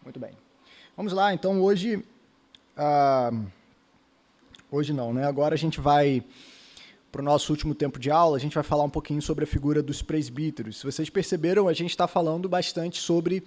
Muito bem. Vamos lá, então hoje não, né? Agora a gente vai para o nosso último tempo de aula, a gente vai falar um pouquinho sobre a figura dos presbíteros. Se vocês perceberam, a gente está falando bastante sobre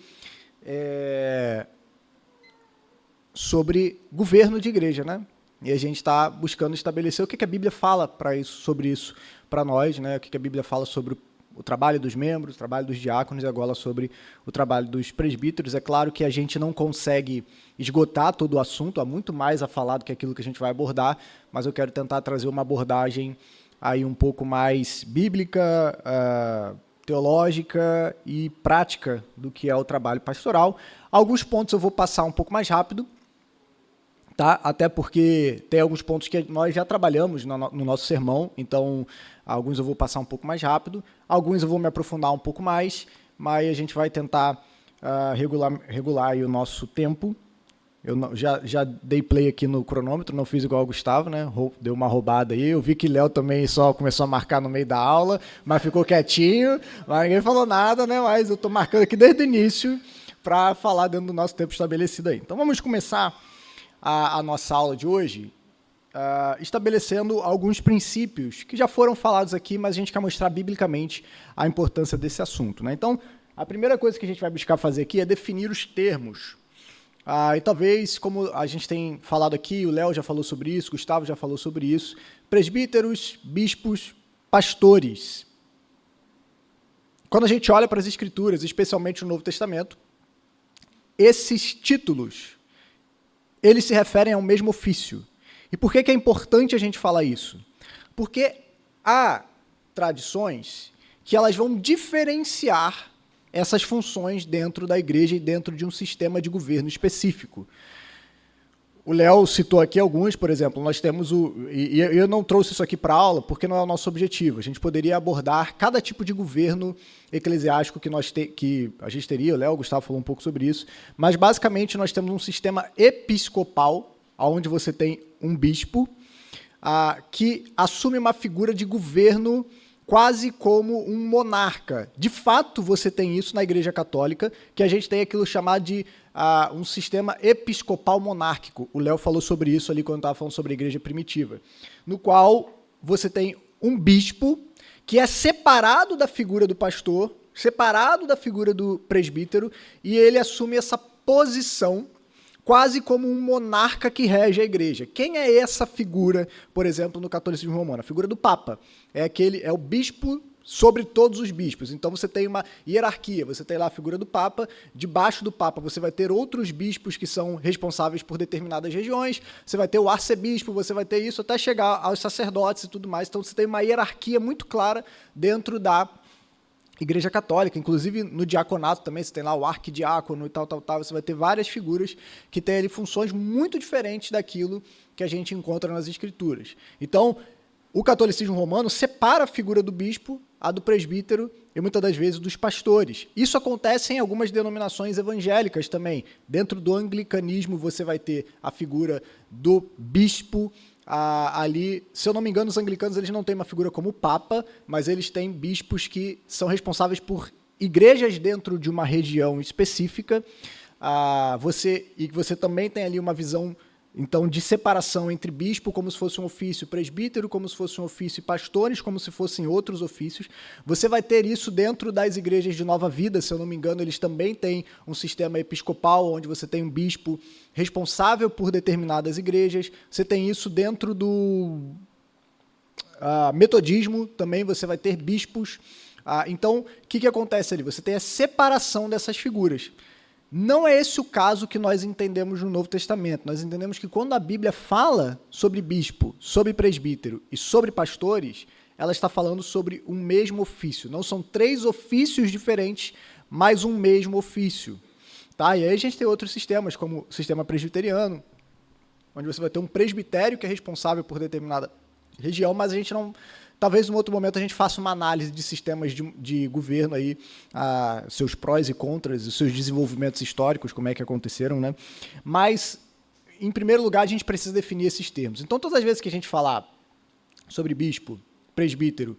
governo de igreja, né? E a gente está buscando estabelecer o que a Bíblia fala sobre isso para nós, né? O que a Bíblia fala sobre o trabalho dos membros, o trabalho dos diáconos e agora sobre o trabalho dos presbíteros. É claro que a gente não consegue esgotar todo o assunto, há muito mais a falar do que aquilo que a gente vai abordar, mas eu quero tentar trazer uma abordagem aí um pouco mais bíblica, teológica e prática do que é o trabalho pastoral. Alguns pontos eu vou passar um pouco mais rápido, tá? Até porque tem alguns pontos que nós já trabalhamos no nosso sermão, então alguns eu vou passar um pouco mais rápido, alguns eu vou me aprofundar um pouco mais, mas a gente vai tentar regular aí o nosso tempo. Eu já dei play aqui no cronômetro, não fiz igual o Gustavo, né? Deu uma roubada aí. Eu vi que Léo também só começou a marcar no meio da aula, mas ficou quietinho, mas ninguém falou nada, né? Mas eu estou marcando aqui desde o início para falar dentro do nosso tempo estabelecido aí. Então vamos começar a nossa aula de hoje estabelecendo alguns princípios que já foram falados aqui, mas a gente quer mostrar biblicamente a importância desse assunto, né? Então, a primeira coisa que a gente vai buscar fazer aqui é definir os termos. E talvez, como a gente tem falado aqui, o Léo já falou sobre isso, o Gustavo já falou sobre isso, presbíteros, bispos, pastores. Quando a gente olha para as Escrituras, especialmente no Novo Testamento, esses títulos, eles se referem ao mesmo ofício. E por que é importante a gente falar isso? Porque há tradições que elas vão diferenciar essas funções dentro da igreja e dentro de um sistema de governo específico. O Léo citou aqui alguns, por exemplo, nós temos e eu não trouxe isso aqui para a aula porque não é o nosso objetivo. A gente poderia abordar cada tipo de governo eclesiástico que a gente teria, o Léo, o Gustavo falou um pouco sobre isso, mas basicamente nós temos um sistema episcopal, onde você tem um bispo que assume uma figura de governo quase como um monarca. De fato, você tem isso na Igreja Católica, que a gente tem aquilo chamado de um sistema episcopal monárquico. O Léo falou sobre isso ali quando estava falando sobre a Igreja Primitiva, no qual você tem um bispo que é separado da figura do pastor, separado da figura do presbítero, e ele assume essa posição quase como um monarca que rege a igreja. Quem é essa figura, por exemplo, no catolicismo romano? A figura do Papa. É o bispo sobre todos os bispos. Então você tem uma hierarquia, você tem lá a figura do Papa, debaixo do Papa você vai ter outros bispos que são responsáveis por determinadas regiões, você vai ter o arcebispo, você vai ter isso até chegar aos sacerdotes e tudo mais. Então você tem uma hierarquia muito clara dentro da Igreja Católica, inclusive no diaconato também, você tem lá o arquidiácono e tal, você vai ter várias figuras que têm ali funções muito diferentes daquilo que a gente encontra nas Escrituras. Então, o catolicismo romano separa a figura do bispo, a do presbítero e muitas das vezes dos pastores. Isso acontece em algumas denominações evangélicas também. Dentro do anglicanismo você vai ter a figura do bispo, ali, se eu não me engano, os anglicanos eles não têm uma figura como o Papa, mas eles têm bispos que são responsáveis por igrejas dentro de uma região específica. Você também tem ali uma visão, então, de separação entre bispo como se fosse um ofício, presbítero como se fosse um ofício e pastores como se fossem outros ofícios. Você vai ter isso dentro das igrejas de Nova Vida, se eu não me engano, eles também têm um sistema episcopal, onde você tem um bispo responsável por determinadas igrejas. Você tem isso dentro do metodismo, também você vai ter bispos. Então, o que acontece ali? Você tem a separação dessas figuras. Não é esse o caso que nós entendemos no Novo Testamento. Nós entendemos que quando a Bíblia fala sobre bispo, sobre presbítero e sobre pastores, ela está falando sobre um mesmo ofício. Não são três ofícios diferentes, mas um mesmo ofício. Tá? E aí a gente tem outros sistemas, como o sistema presbiteriano, onde você vai ter um presbitério que é responsável por determinada região, mas a gente não... Talvez, em outro momento, a gente faça uma análise de sistemas de governo, aí, seus prós e contras, os seus desenvolvimentos históricos, como é que aconteceram, né? Mas, em primeiro lugar, a gente precisa definir esses termos. Então, todas as vezes que a gente falar sobre bispo, presbítero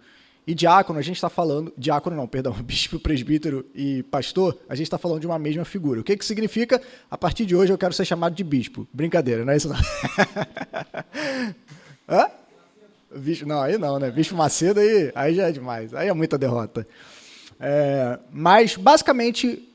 e diácono, a gente está falando... Diácono não, perdão. Bispo, presbítero e pastor, a gente está falando de uma mesma figura. O que significa? A partir de hoje eu quero ser chamado de bispo. Brincadeira, não é isso não. Hã? Bispo, não, aí não, né? Bispo Macedo, aí já é demais. Aí é muita derrota. Mas, basicamente,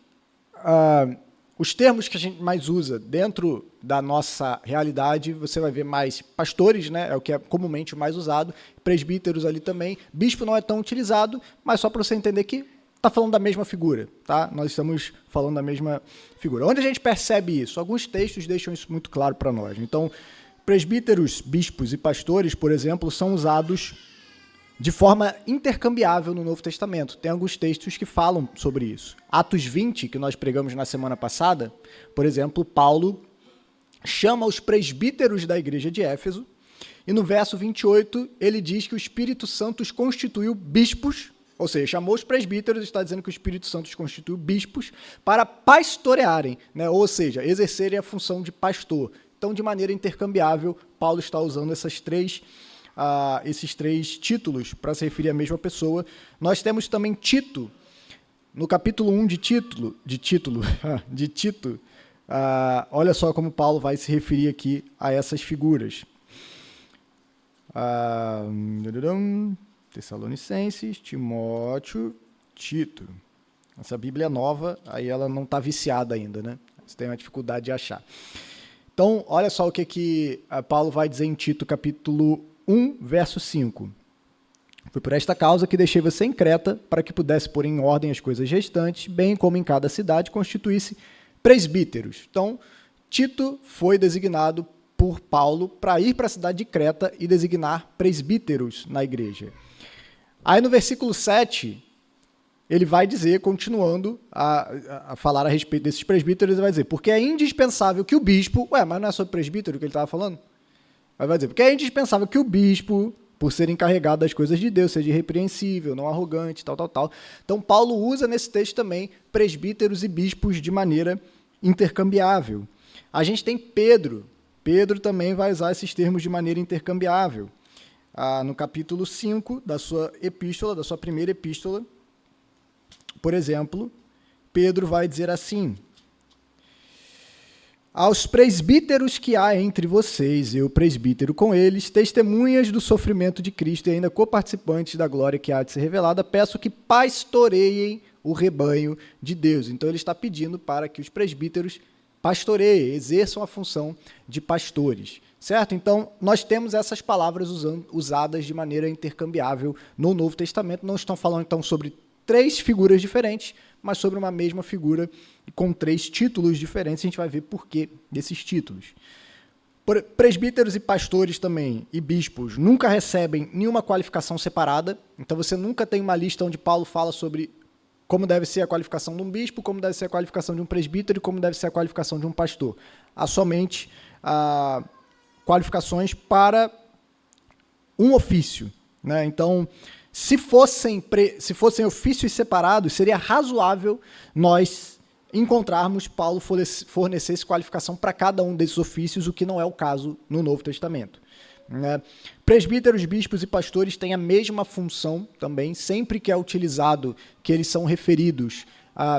os termos que a gente mais usa dentro da nossa realidade, você vai ver mais pastores, né? É o que é comumente o mais usado, presbíteros ali também. Bispo não é tão utilizado, mas só para você entender que está falando da mesma figura, tá? Nós estamos falando da mesma figura. Onde a gente percebe isso? Alguns textos deixam isso muito claro para nós. Então, presbíteros, bispos e pastores, por exemplo, são usados de forma intercambiável no Novo Testamento. Tem alguns textos que falam sobre isso. Atos 20, que nós pregamos na semana passada, por exemplo, Paulo chama os presbíteros da igreja de Éfeso, e no verso 28 ele diz que o Espírito Santo os constituiu bispos, ou seja, chamou os presbíteros, está dizendo que o Espírito Santo os constituiu bispos para pastorearem, né? Ou seja, exercerem a função de pastor. Então, de maneira intercambiável, Paulo está usando esses três títulos para se referir à mesma pessoa. Nós temos também Tito, no capítulo 1 de Tito, olha só como Paulo vai se referir aqui a essas figuras. Tessalonicenses, Timóteo, Tito. Essa Bíblia é nova, aí ela não está viciada ainda, né? Você tem uma dificuldade de achar. Então, olha só o que Paulo vai dizer em Tito, capítulo 1, verso 5. Foi por esta causa que deixei você em Creta, para que pudesse pôr em ordem as coisas restantes, bem como em cada cidade constituísse presbíteros. Então, Tito foi designado por Paulo para ir para a cidade de Creta e designar presbíteros na igreja. Aí no versículo 7, ele vai dizer, continuando a falar a respeito desses presbíteros, ele vai dizer, porque é indispensável que o bispo... mas não é sobre presbítero que ele estava falando? Vai dizer, porque é indispensável que o bispo, por ser encarregado das coisas de Deus, seja irrepreensível, não arrogante, tal. Então, Paulo usa nesse texto também presbíteros e bispos de maneira intercambiável. A gente tem Pedro. Pedro também vai usar esses termos de maneira intercambiável. No capítulo 5 da sua epístola, da sua primeira epístola, por exemplo, Pedro vai dizer assim: aos presbíteros que há entre vocês, eu presbítero com eles, testemunhas do sofrimento de Cristo e ainda coparticipantes da glória que há de ser revelada, peço que pastoreiem o rebanho de Deus. Então ele está pedindo para que os presbíteros pastoreiem, exerçam a função de pastores, certo? Então nós temos essas palavras usadas de maneira intercambiável no Novo Testamento. Não estão falando então sobre três figuras diferentes, mas sobre uma mesma figura com três títulos diferentes. A gente vai ver por que desses títulos. Presbíteros e pastores também, e bispos, nunca recebem nenhuma qualificação separada. Então você nunca tem uma lista onde Paulo fala sobre como deve ser a qualificação de um bispo, como deve ser a qualificação de um presbítero e como deve ser a qualificação de um pastor. Há somente qualificações para um ofício, né? Então, se fossem ofícios separados, seria razoável nós encontrarmos Paulo fornecesse qualificação para cada um desses ofícios, o que não é o caso no Novo Testamento. Presbíteros, bispos e pastores têm a mesma função também, sempre que é utilizado, que eles são referidos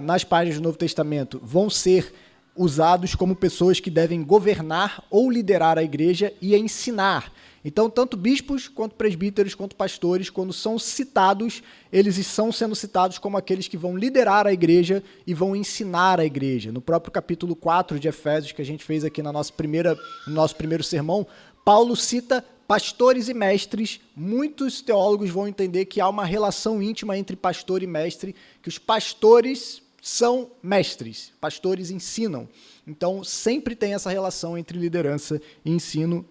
nas páginas do Novo Testamento, vão ser usados como pessoas que devem governar ou liderar a igreja e ensinar. Então, tanto bispos, quanto presbíteros, quanto pastores, quando são citados, eles estão sendo citados como aqueles que vão liderar a igreja e vão ensinar a igreja. No próprio capítulo 4 de Efésios, que a gente fez aqui no nosso primeiro sermão, Paulo cita pastores e mestres. Muitos teólogos vão entender que há uma relação íntima entre pastor e mestre, que os pastores são mestres, pastores ensinam. Então, sempre tem essa relação entre liderança e ensino.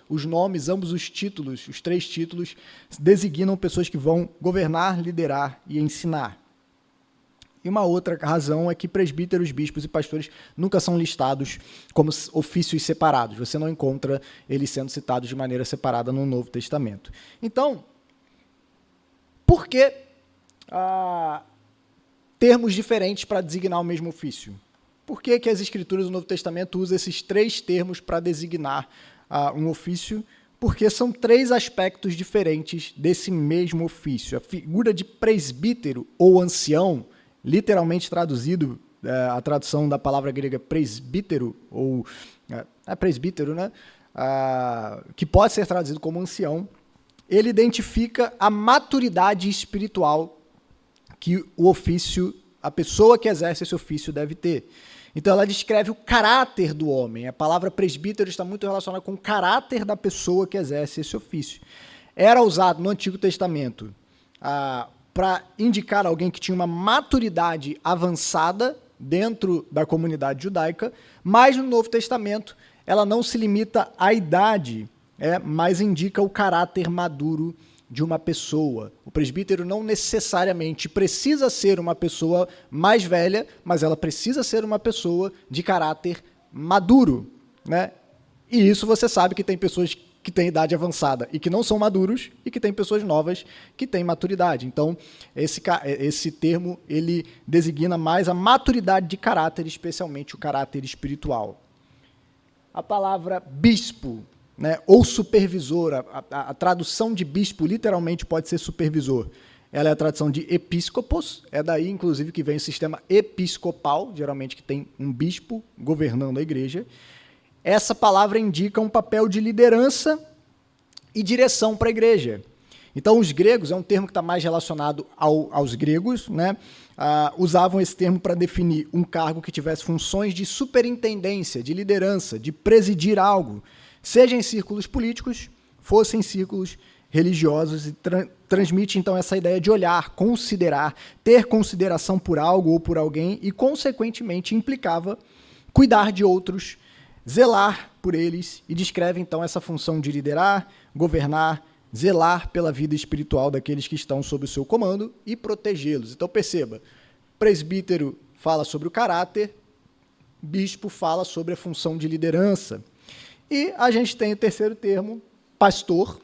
Os nomes, ambos os títulos, os três títulos, designam pessoas que vão governar, liderar e ensinar. E uma outra razão é que presbíteros, bispos e pastores nunca são listados como ofícios separados. Você não encontra eles sendo citados de maneira separada no Novo Testamento. Então, por que termos diferentes para designar o mesmo ofício? Por que as Escrituras do Novo Testamento usam esses três termos para designar um ofício? porque são três aspectos diferentes desse mesmo ofício. A figura de presbítero ou ancião, literalmente traduzido, a tradução da palavra grega presbítero, ou presbítero, né? Que pode ser traduzido como ancião, ele identifica a maturidade espiritual que o ofício, a pessoa que exerce esse ofício deve ter. Então ela descreve o caráter do homem. A palavra presbítero está muito relacionada com o caráter da pessoa que exerce esse ofício. Era usado no Antigo Testamento para indicar alguém que tinha uma maturidade avançada dentro da comunidade judaica, mas no Novo Testamento ela não se limita à idade, mas indica o caráter maduro de uma pessoa. O presbítero não necessariamente precisa ser uma pessoa mais velha, mas ela precisa ser uma pessoa de caráter maduro, né? E isso você sabe que tem pessoas que têm idade avançada e que não são maduros, e que tem pessoas novas que têm maturidade. Então, esse termo, ele designa mais a maturidade de caráter, especialmente o caráter espiritual. A palavra bispo, né, ou supervisor, a tradução de bispo literalmente pode ser supervisor. Ela é a tradução de episcopos, é daí inclusive que vem o sistema episcopal, geralmente que tem um bispo governando a igreja. Essa palavra indica um papel de liderança e direção para a igreja. Então os gregos, é um termo que está mais relacionado aos gregos, né, usavam esse termo para definir um cargo que tivesse funções de superintendência, de liderança, de presidir algo, seja em círculos políticos, fosse em círculos religiosos, e transmite, então, essa ideia de olhar, considerar, ter consideração por algo ou por alguém, e, consequentemente, implicava cuidar de outros, zelar por eles, e descreve, então, essa função de liderar, governar, zelar pela vida espiritual daqueles que estão sob o seu comando e protegê-los. Então, perceba, presbítero fala sobre o caráter, bispo fala sobre a função de liderança. E a gente tem o terceiro termo, pastor,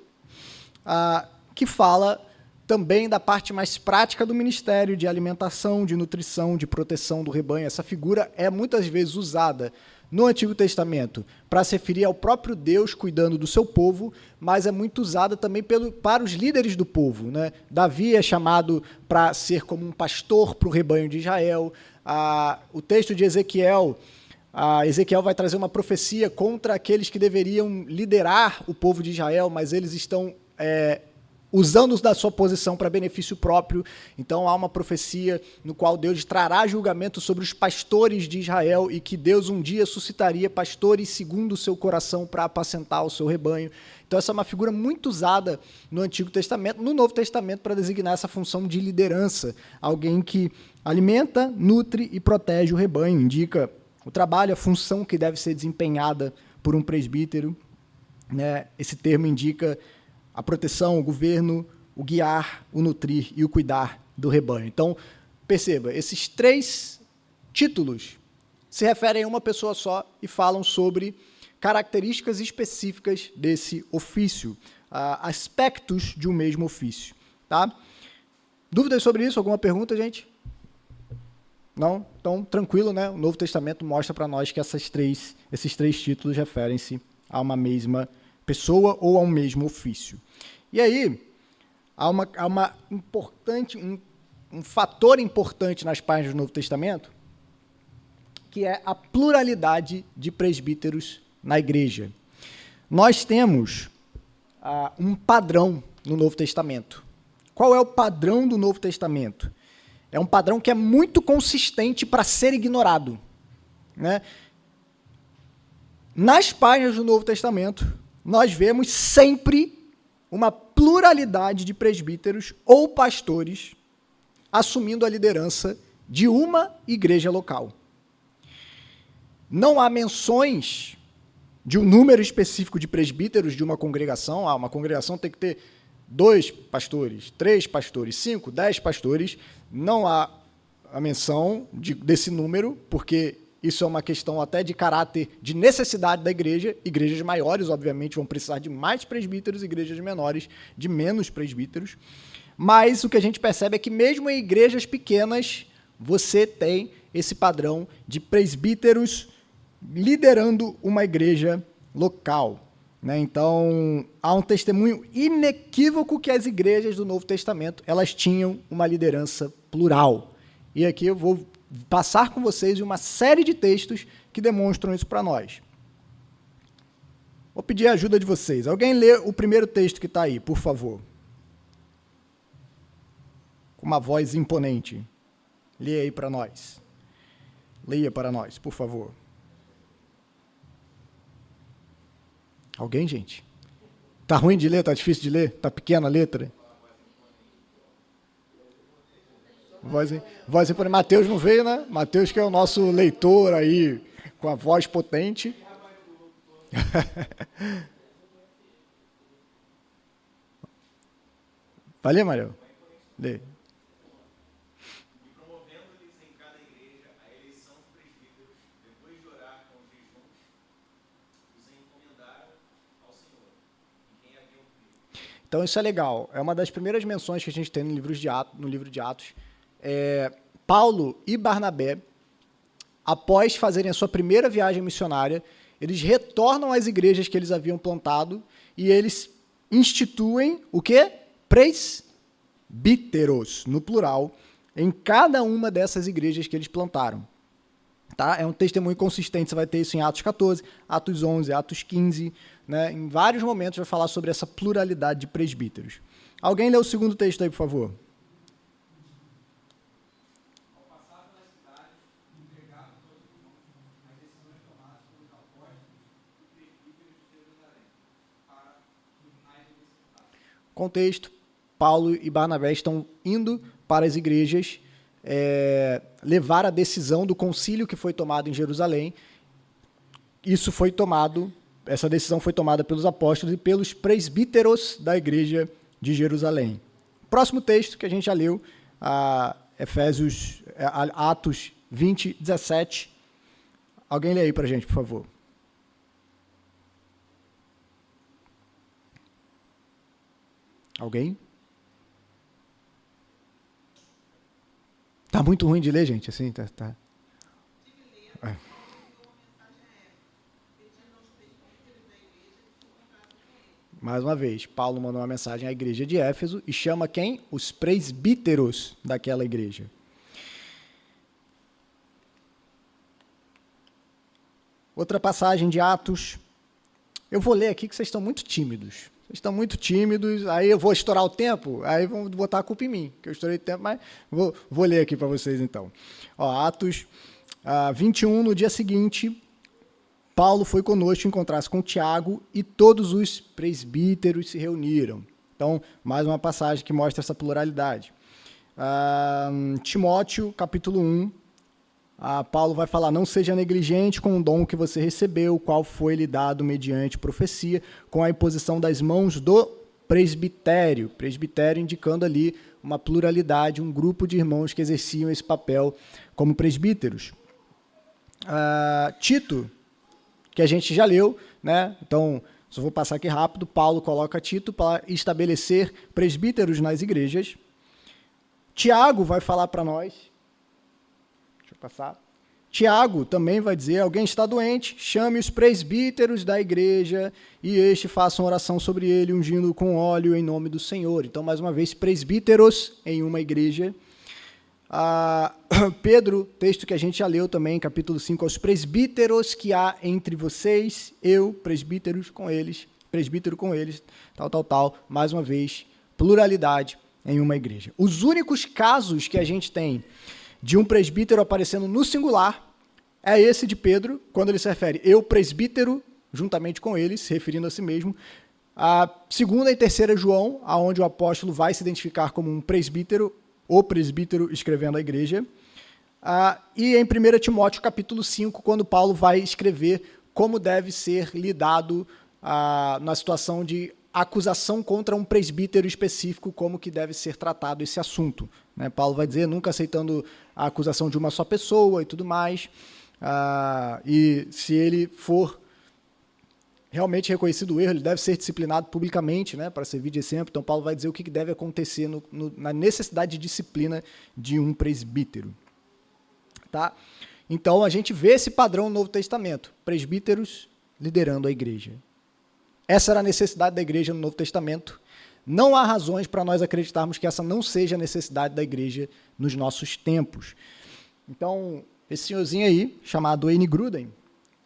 que fala também da parte mais prática do ministério, de alimentação, de nutrição, de proteção do rebanho. Essa figura é muitas vezes usada no Antigo Testamento para se referir ao próprio Deus cuidando do seu povo, mas é muito usada também para os líderes do povo, né? Davi é chamado para ser como um pastor para o rebanho de Israel. O texto de Ezequiel... Ezequiel vai trazer uma profecia contra aqueles que deveriam liderar o povo de Israel, mas eles estão usando da sua posição para benefício próprio. Então há uma profecia no qual Deus trará julgamento sobre os pastores de Israel e que Deus um dia suscitaria pastores segundo o seu coração para apacentar o seu rebanho. Então essa é uma figura muito usada no Antigo Testamento, no Novo Testamento, para designar essa função de liderança. Alguém que alimenta, nutre e protege o rebanho, indica o trabalho, a função que deve ser desempenhada por um presbítero, né? Esse termo indica a proteção, o governo, o guiar, o nutrir e o cuidar do rebanho. Então, perceba, esses três títulos se referem a uma pessoa só e falam sobre características específicas desse ofício, aspectos de um mesmo ofício. Tá? Dúvidas sobre isso? Alguma pergunta, gente? Não? Então, tranquilo, né? O Novo Testamento mostra para nós que esses três títulos referem-se a uma mesma pessoa ou a um mesmo ofício. E aí, há um fator importante nas páginas do Novo Testamento, que é a pluralidade de presbíteros na igreja. Nós temos um padrão no Novo Testamento. Qual é o padrão do Novo Testamento? É um padrão que é muito consistente para ser ignorado, né? Nas páginas do Novo Testamento, nós vemos sempre uma pluralidade de presbíteros ou pastores assumindo a liderança de uma igreja local. Não há menções de um número específico de presbíteros de uma congregação. Uma congregação tem que ter 2 pastores, 3 pastores, 5, 10 pastores. Não há a menção desse número, porque isso é uma questão até de caráter de necessidade da igreja. Igrejas maiores, obviamente, vão precisar de mais presbíteros, igrejas menores de menos presbíteros. Mas o que a gente percebe é que mesmo em igrejas pequenas, você tem esse padrão de presbíteros liderando uma igreja local. né? Então, há um testemunho inequívoco que as igrejas do Novo Testamento elas tinham uma liderança plural. E aqui eu vou passar com vocês uma série de textos que demonstram isso para nós. Vou pedir a ajuda de vocês. Alguém lê o primeiro texto que está aí, por favor. Com uma voz imponente. Lê aí para nós. Leia para nós, por favor. Alguém, gente? Tá ruim de ler? Tá difícil de ler? Tá pequena a letra? Voz imponente. Mateus não veio, né? Mateus que é o nosso leitor aí, com a voz potente. Vai ler, Mariel? Lê. Então, isso é legal. É uma das primeiras menções que a gente tem no livro de Atos. Paulo e Barnabé, após fazerem a sua primeira viagem missionária, eles retornam às igrejas que eles haviam plantado e eles instituem o quê? Presbíteros, no plural, em cada uma dessas igrejas que eles plantaram. Tá? É um testemunho consistente, você vai ter isso em Atos 14, Atos 11, Atos 15, né? Em vários momentos vai falar sobre essa pluralidade de presbíteros. Alguém lê o segundo texto aí, por favor. Contexto, Paulo e Barnabé estão indo para as igrejas levar a decisão do concílio que foi tomado em Jerusalém. Essa decisão foi tomada pelos apóstolos e pelos presbíteros da igreja de Jerusalém. Próximo texto que a gente já leu, Atos 20, 17. Alguém lê aí para a gente, por favor. Alguém? Tá muito ruim de ler, gente, assim, tá. É. Mais uma vez, Paulo mandou uma mensagem à igreja de Éfeso e chama quem? Os presbíteros daquela igreja. Outra passagem de Atos. Eu vou ler aqui que vocês estão muito tímidos. Aí eu vou estourar o tempo, aí vão botar a culpa em mim, que eu estourei o tempo, mas vou ler aqui para vocês então. Atos 21, no dia seguinte, Paulo foi conosco encontrar-se com Tiago e todos os presbíteros se reuniram. Então, mais uma passagem que mostra essa pluralidade. Timóteo, capítulo 1, Paulo vai falar, não seja negligente com o dom que você recebeu, o qual foi lhe dado mediante profecia, com a imposição das mãos do presbitério. Presbitério indicando ali uma pluralidade, um grupo de irmãos que exerciam esse papel como presbíteros. Tito, que a gente já leu, né? Então, só vou passar aqui rápido, Paulo coloca Tito para estabelecer presbíteros nas igrejas. Tiago vai falar para nós, passar. Tiago também vai dizer, alguém está doente, chame os presbíteros da igreja e este faça uma oração sobre ele, ungindo com óleo em nome do Senhor. Então, mais uma vez, presbíteros em uma igreja. Pedro, texto que a gente já leu também, capítulo 5, aos presbíteros que há entre vocês, eu, presbítero com eles, tal. Mais uma vez, pluralidade em uma igreja. Os únicos casos que a gente tem de um presbítero aparecendo no singular, é esse de Pedro, quando ele se refere, eu presbítero, juntamente com ele, se referindo a si mesmo. A segunda e terceira João, aonde o apóstolo vai se identificar como um presbítero, o presbítero escrevendo a igreja. E em 1 Timóteo, capítulo 5, quando Paulo vai escrever como deve ser lidado na situação de acusação contra um presbítero específico, como que deve ser tratado esse assunto. Né? Paulo vai dizer, nunca aceitando a acusação de uma só pessoa e tudo mais, e se ele for realmente reconhecido o erro, ele deve ser disciplinado publicamente, né, para servir de exemplo. Então, Paulo vai dizer o que deve acontecer na necessidade de disciplina de um presbítero. Tá? Então, a gente vê esse padrão no Novo Testamento, presbíteros liderando a igreja. essa era a necessidade da igreja no Novo Testamento. Não há razões para nós acreditarmos que essa não seja a necessidade da igreja nos nossos tempos. Então, esse senhorzinho aí, chamado Wayne Grudem,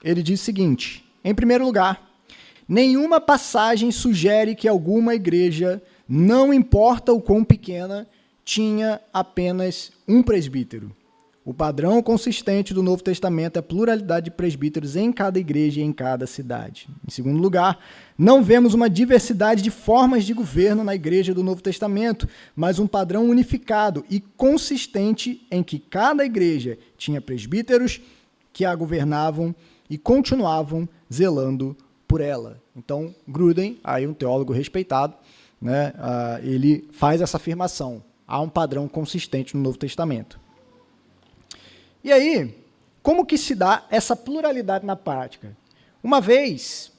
ele diz o seguinte: em primeiro lugar, nenhuma passagem sugere que alguma igreja, não importa o quão pequena, tinha apenas um presbítero. O padrão consistente do Novo Testamento é a pluralidade de presbíteros em cada igreja e em cada cidade. Em segundo lugar, não vemos uma diversidade de formas de governo na igreja do Novo Testamento, mas um padrão unificado e consistente em que cada igreja tinha presbíteros que a governavam e continuavam zelando por ela. Então, Grudem, aí um teólogo respeitado, né, ele faz essa afirmação. Há um padrão consistente no Novo Testamento. E aí, como que se dá essa pluralidade na prática? Uma vez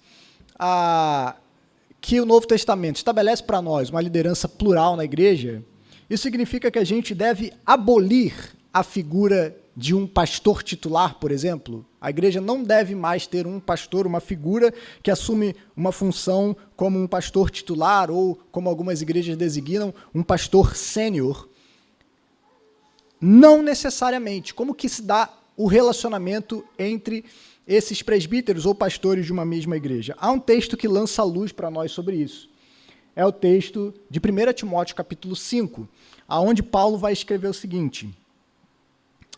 que o Novo Testamento estabelece para nós uma liderança plural na igreja, isso significa que a gente deve abolir a figura de um pastor titular, por exemplo. A igreja não deve mais ter um pastor, uma figura que assume uma função como um pastor titular ou, como algumas igrejas designam, um pastor sênior. Não necessariamente. Como que se dá o relacionamento entre esses presbíteros ou pastores de uma mesma igreja? Há um texto que lança a luz para nós sobre isso. É o texto de 1 Timóteo, capítulo 5, onde Paulo vai escrever o seguinte: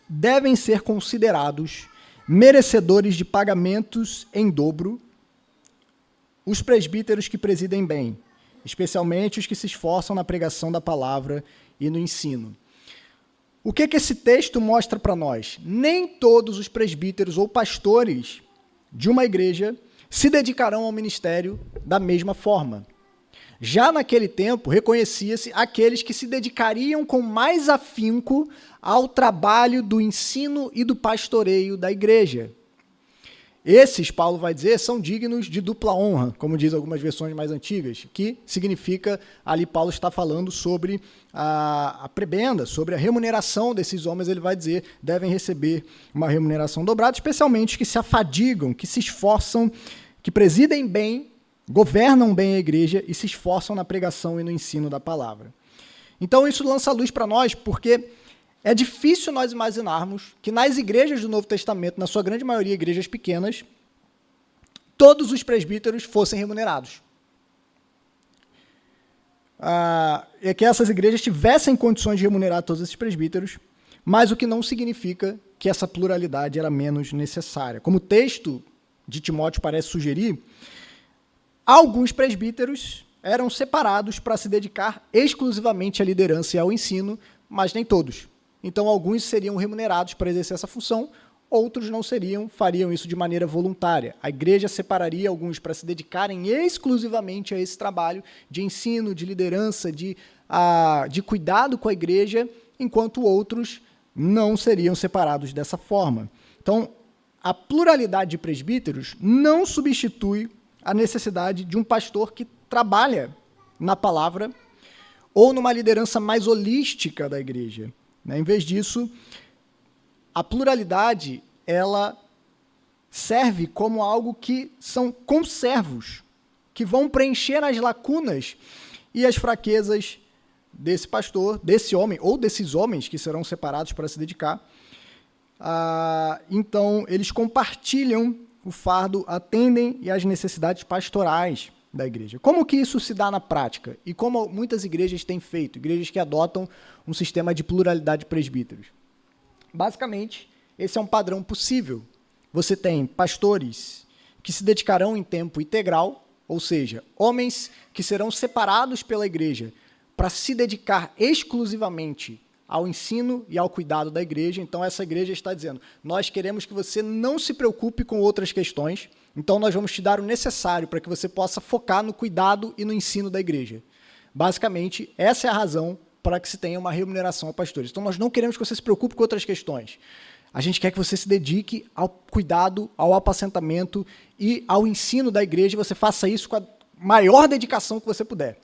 devem ser considerados merecedores de pagamentos em dobro os presbíteros que presidem bem, especialmente os que se esforçam na pregação da palavra e no ensino. O que esse texto mostra para nós? Nem todos os presbíteros ou pastores de uma igreja se dedicarão ao ministério da mesma forma. Já naquele tempo, reconhecia-se aqueles que se dedicariam com mais afinco ao trabalho do ensino e do pastoreio da igreja. Esses, Paulo vai dizer, são dignos de dupla honra, como diz algumas versões mais antigas, que significa, ali Paulo está falando sobre a prebenda, sobre a remuneração desses homens, ele vai dizer, devem receber uma remuneração dobrada, especialmente os que se afadigam, que se esforçam, que presidem bem, governam bem a igreja e se esforçam na pregação e no ensino da palavra. Então isso lança luz para nós, porque é difícil nós imaginarmos que nas igrejas do Novo Testamento, na sua grande maioria igrejas pequenas, todos os presbíteros fossem remunerados. É que essas igrejas tivessem condições de remunerar todos esses presbíteros, mas o que não significa que essa pluralidade era menos necessária. Como o texto de Timóteo parece sugerir, alguns presbíteros eram separados para se dedicar exclusivamente à liderança e ao ensino, mas nem todos. Então, alguns seriam remunerados para exercer essa função, outros não seriam, fariam isso de maneira voluntária. A igreja separaria alguns para se dedicarem exclusivamente a esse trabalho de ensino, de liderança, de cuidado com a igreja, enquanto outros não seriam separados dessa forma. Então, a pluralidade de presbíteros não substitui a necessidade de um pastor que trabalha na palavra ou numa liderança mais holística da igreja. Em vez disso, a pluralidade ela serve como algo que são conservos, que vão preencher as lacunas e as fraquezas desse pastor, desse homem, ou desses homens que serão separados para se dedicar. Então, eles compartilham o fardo, atendem às necessidades pastorais da igreja. Como que isso se dá na prática? E como muitas igrejas têm feito, igrejas que adotam um sistema de pluralidade de presbíteros? Basicamente, esse é um padrão possível. Você tem pastores que se dedicarão em tempo integral, ou seja, homens que serão separados pela igreja para se dedicar exclusivamente ao ensino e ao cuidado da igreja. Então, essa igreja está dizendo, nós queremos que você não se preocupe com outras questões, então nós vamos te dar o necessário para que você possa focar no cuidado e no ensino da igreja. Basicamente, essa é a razão para que se tenha uma remuneração a pastores. Então, nós não queremos que você se preocupe com outras questões. A gente quer que você se dedique ao cuidado, ao apacentamento e ao ensino da igreja, e você faça isso com a maior dedicação que você puder.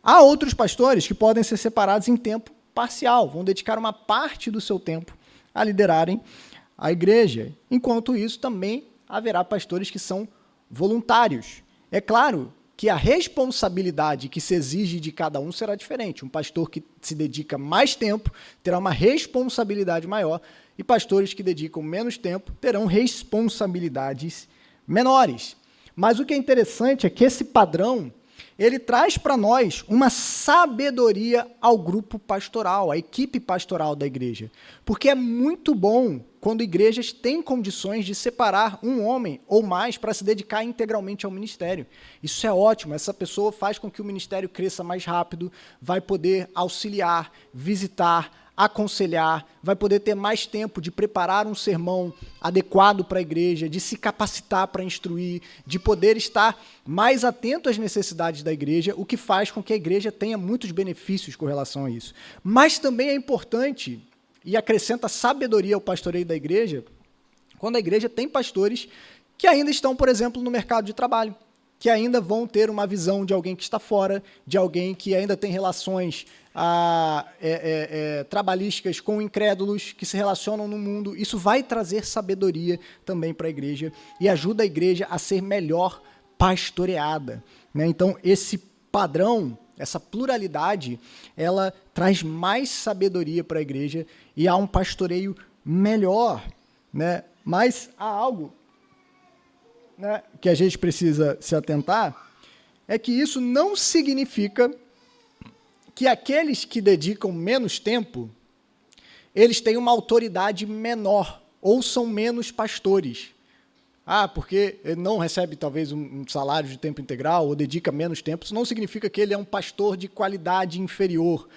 Há outros pastores que podem ser separados em tempo parcial, vão dedicar uma parte do seu tempo a liderarem a igreja. Enquanto isso, também haverá pastores que são voluntários. é claro que a responsabilidade que se exige de cada um será diferente. Um pastor que se dedica mais tempo terá uma responsabilidade maior, e pastores que dedicam menos tempo terão responsabilidades menores. Mas o que é interessante é que esse padrão, ele traz para nós uma sabedoria ao grupo pastoral, à equipe pastoral da igreja. Porque é muito bom quando igrejas têm condições de separar um homem ou mais para se dedicar integralmente ao ministério. Isso é ótimo, essa pessoa faz com que o ministério cresça mais rápido, vai poder auxiliar, visitar, aconselhar, vai poder ter mais tempo de preparar um sermão adequado para a igreja, de se capacitar para instruir, de poder estar mais atento às necessidades da igreja, o que faz com que a igreja tenha muitos benefícios com relação a isso. Mas também é importante, e acrescenta sabedoria ao pastoreio da igreja, quando a igreja tem pastores que ainda estão, por exemplo, no mercado de trabalho, que ainda vão ter uma visão de alguém que está fora, de alguém que ainda tem relações trabalhísticas com incrédulos que se relacionam no mundo. Isso vai trazer sabedoria também para a igreja e ajuda a igreja a ser melhor pastoreada, né? Então, esse padrão, essa pluralidade, ela traz mais sabedoria para a igreja e há um pastoreio melhor, né? Mas há algo, né, que a gente precisa se atentar, é que isso não significa que aqueles que dedicam menos tempo, eles têm uma autoridade menor, ou são menos pastores. Porque ele não recebe, talvez, um salário de tempo integral, ou dedica menos tempo, isso não significa que ele é um pastor de qualidade inferior.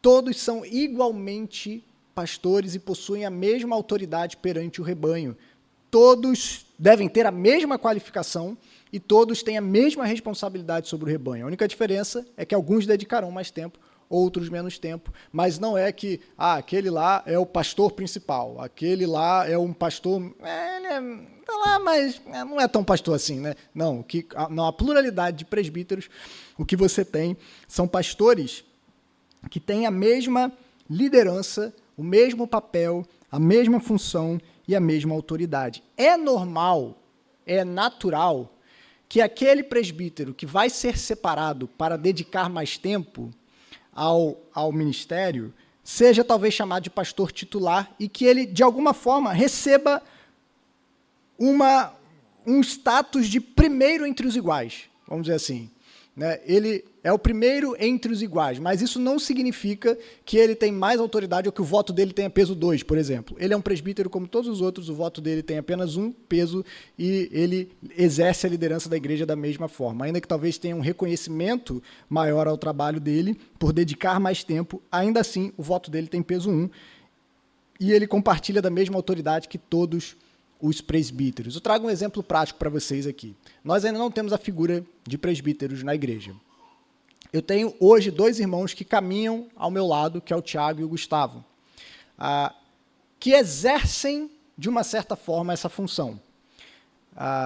Todos são igualmente pastores e possuem a mesma autoridade perante o rebanho. Todos devem ter a mesma qualificação e todos têm a mesma responsabilidade sobre o rebanho. A única diferença é que alguns dedicarão mais tempo, outros menos tempo, mas não é que aquele lá é o pastor principal, aquele lá é um pastor, ele tá lá, mas não é tão pastor assim, né? Não, a pluralidade de presbíteros, o que você tem são pastores que têm a mesma liderança, o mesmo papel, a mesma função e a mesma autoridade. É normal, é natural que aquele presbítero que vai ser separado para dedicar mais tempo ao ministério seja talvez chamado de pastor titular e que ele, de alguma forma, receba um status de primeiro entre os iguais, vamos dizer assim, né? Ele é o primeiro entre os iguais, mas isso não significa que ele tem mais autoridade ou que o voto dele tenha peso 2, por exemplo. Ele é um presbítero como todos os outros, o voto dele tem apenas um peso e ele exerce a liderança da igreja da mesma forma. Ainda que talvez tenha um reconhecimento maior ao trabalho dele, por dedicar mais tempo, ainda assim o voto dele tem peso 1 e ele compartilha da mesma autoridade que todos os presbíteros. Eu trago um exemplo prático para vocês aqui. Nós ainda não temos a figura de presbíteros na igreja. Eu tenho hoje 2 irmãos que caminham ao meu lado, que é o Tiago e o Gustavo, que exercem, de uma certa forma, essa função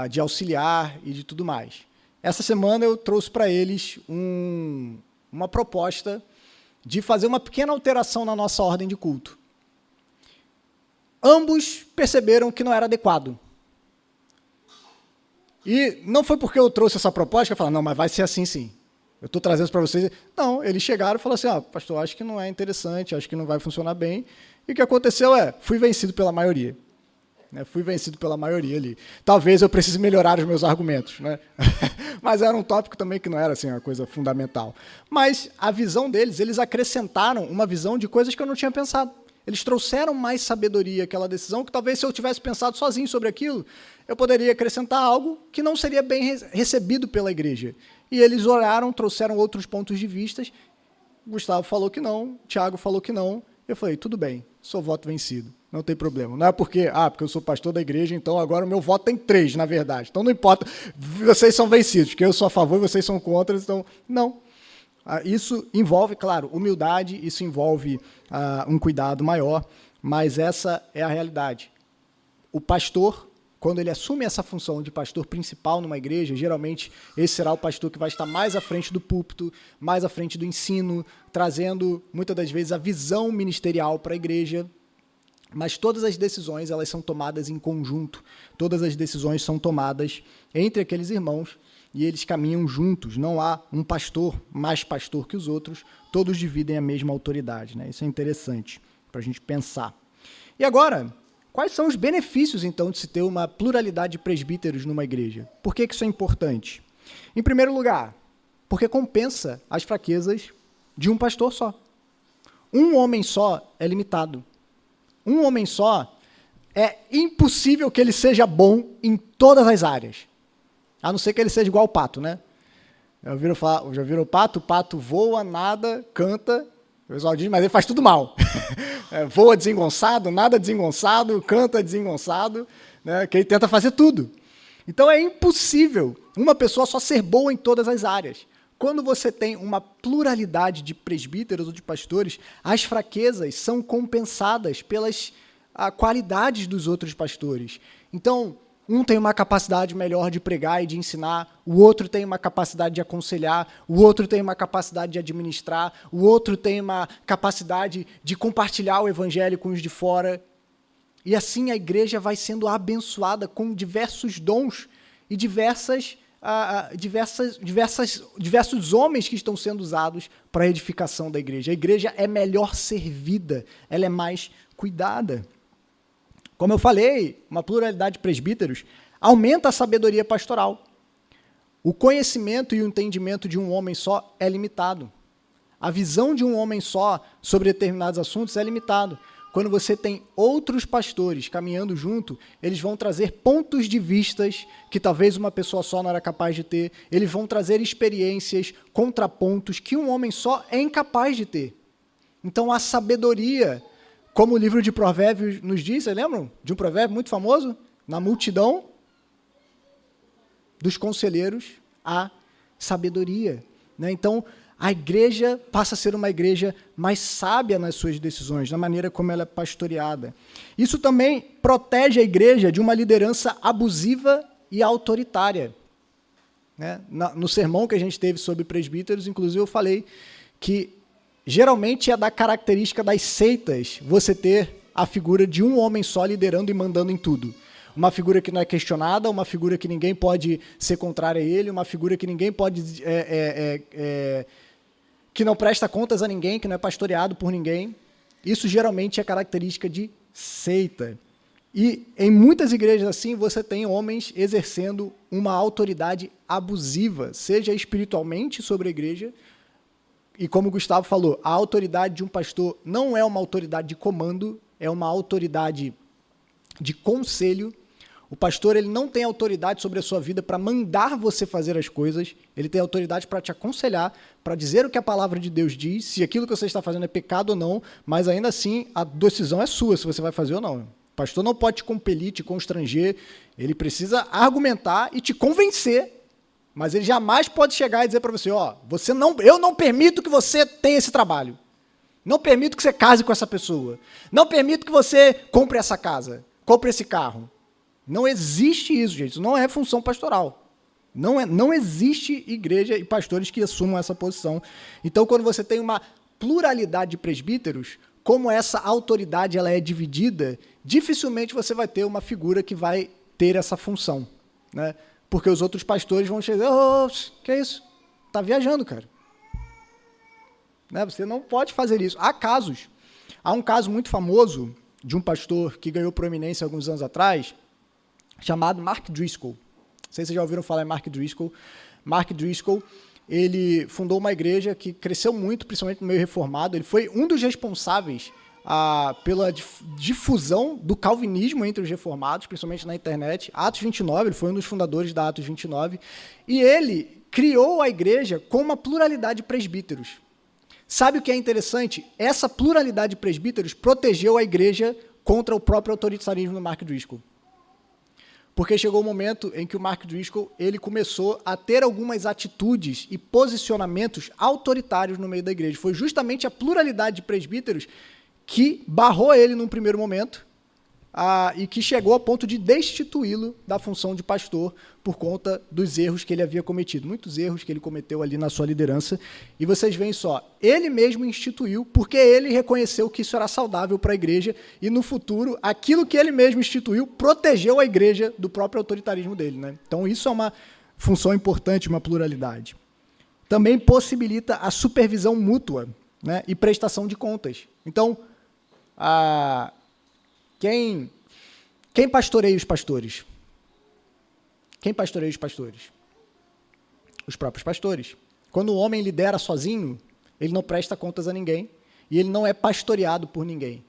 de auxiliar e de tudo mais. Essa semana eu trouxe para eles uma proposta de fazer uma pequena alteração na nossa ordem de culto. Ambos perceberam que não era adequado. E não foi porque eu trouxe essa proposta que eu falei, não, mas vai ser assim sim. Eu estou trazendo isso para vocês. Não, eles chegaram e falaram assim, pastor, acho que não é interessante, acho que não vai funcionar bem. E o que aconteceu fui vencido pela maioria. Fui vencido pela maioria ali. Talvez eu precise melhorar os meus argumentos, né? Mas era um tópico também que não era assim, uma coisa fundamental. Mas a visão deles, eles acrescentaram uma visão de coisas que eu não tinha pensado. Eles trouxeram mais sabedoria àquela decisão, que talvez se eu tivesse pensado sozinho sobre aquilo, eu poderia acrescentar algo que não seria bem recebido pela igreja. E eles oraram, trouxeram outros pontos de vista. Gustavo falou que não, Tiago falou que não. Eu falei, tudo bem, sou voto vencido, não tem problema. Não é porque eu sou pastor da igreja, então agora o meu voto tem 3, na verdade. Então não importa, vocês são vencidos, porque eu sou a favor e vocês são contra, então não. Isso envolve, claro, humildade, isso envolve um cuidado maior, mas essa é a realidade. O pastor, quando ele assume essa função de pastor principal numa igreja, geralmente esse será o pastor que vai estar mais à frente do púlpito, mais à frente do ensino, trazendo, muitas das vezes, a visão ministerial para a igreja. Mas todas as decisões, elas são tomadas em conjunto. Todas as decisões são tomadas entre aqueles irmãos e eles caminham juntos. Não há um pastor mais pastor que os outros. Todos dividem a mesma autoridade, né? Isso é interessante para a gente pensar. E agora, quais são os benefícios, então, de se ter uma pluralidade de presbíteros numa igreja? Por que isso é importante? Em primeiro lugar, porque compensa as fraquezas de um pastor só. Um homem só é limitado. Um homem só é impossível que ele seja bom em todas as áreas. A não ser que ele seja igual ao pato, né? Já viram o pato? O pato voa, nada, canta. O pessoal diz, mas ele faz tudo mal. Voa desengonçado, nada desengonçado, canta desengonçado, né? Que ele tenta fazer tudo. Então é impossível uma pessoa só ser boa em todas as áreas. Quando você tem uma pluralidade de presbíteros ou de pastores, as fraquezas são compensadas pelas qualidades dos outros pastores. Então, um tem uma capacidade melhor de pregar e de ensinar, o outro tem uma capacidade de aconselhar, o outro tem uma capacidade de administrar, o outro tem uma capacidade de compartilhar o evangelho com os de fora. E assim a igreja vai sendo abençoada com diversos dons e diversos homens que estão sendo usados para a edificação da igreja. A igreja é melhor servida, ela é mais cuidada. Como eu falei, uma pluralidade de presbíteros aumenta a sabedoria pastoral. O conhecimento e o entendimento de um homem só é limitado. A visão de um homem só sobre determinados assuntos é limitado. Quando você tem outros pastores caminhando junto, eles vão trazer pontos de vistas que talvez uma pessoa só não era capaz de ter. Eles vão trazer experiências, contrapontos que um homem só é incapaz de ter. Então, a sabedoria, como o livro de Provérbios nos diz, vocês lembram de um provérbio muito famoso? Na multidão dos conselheiros, há sabedoria, né? Então, a igreja passa a ser uma igreja mais sábia nas suas decisões, na maneira como ela é pastoreada. Isso também protege a igreja de uma liderança abusiva e autoritária. Né? No sermão que a gente teve sobre presbíteros, inclusive eu falei que geralmente é da característica das seitas você ter a figura de um homem só liderando e mandando em tudo. Uma figura que não é questionada, uma figura que ninguém pode ser contrária a ele, uma figura que ninguém pode... que não presta contas a ninguém, que não é pastoreado por ninguém. Isso geralmente é característica de seita. E em muitas igrejas assim, você tem homens exercendo uma autoridade abusiva, seja espiritualmente sobre a igreja, e como o Gustavo falou, a autoridade de um pastor não é uma autoridade de comando, é uma autoridade de conselho. O pastor ele não tem autoridade sobre a sua vida para mandar você fazer as coisas, ele tem autoridade para te aconselhar, para dizer o que a palavra de Deus diz, se aquilo que você está fazendo é pecado ou não, mas ainda assim a decisão é sua, se você vai fazer ou não. O pastor não pode te compelir, te constranger, ele precisa argumentar e te convencer, mas ele jamais pode chegar e dizer para você, eu não permito que você tenha esse trabalho, não permito que você case com essa pessoa, não permito que você compre essa casa, compre esse carro. Não existe isso, gente. Isso não é função pastoral. Não existe igreja e pastores que assumam essa posição. Então, quando você tem uma pluralidade de presbíteros, como essa autoridade ela é dividida, dificilmente você vai ter uma figura que vai ter essa função, né? Porque os outros pastores vão chegar, que é isso? Está viajando, cara. Né? Você não pode fazer isso. Há um caso muito famoso de um pastor que ganhou proeminência alguns anos atrás, chamado Mark Driscoll. Não sei se vocês já ouviram falar em Mark Driscoll. Mark Driscoll, ele fundou uma igreja que cresceu muito, principalmente no meio reformado. Ele foi um dos responsáveis pela difusão do calvinismo entre os reformados, principalmente na internet. Atos 29, ele foi um dos fundadores da Atos 29. E ele criou a igreja com uma pluralidade de presbíteros. Sabe o que é interessante? Essa pluralidade de presbíteros protegeu a igreja contra o próprio autoritarismo do Mark Driscoll. Porque chegou o momento em que o Mark Driscoll ele começou a ter algumas atitudes e posicionamentos autoritários no meio da igreja. Foi justamente a pluralidade de presbíteros que barrou ele num primeiro momento e que chegou ao ponto de destituí-lo da função de pastor por conta dos erros que ele havia cometido, muitos erros que ele cometeu ali na sua liderança. E vocês veem só, ele mesmo instituiu, porque ele reconheceu que isso era saudável para a igreja, e no futuro, aquilo que ele mesmo instituiu protegeu a igreja do próprio autoritarismo dele, né? Então isso é uma função importante, uma pluralidade. Também possibilita a supervisão mútua, né, e prestação de contas. Então, quem pastoreia os pastores? Quem pastoreia os pastores? Os próprios pastores. Quando o homem lidera sozinho, ele não presta contas a ninguém e ele não é pastoreado por ninguém.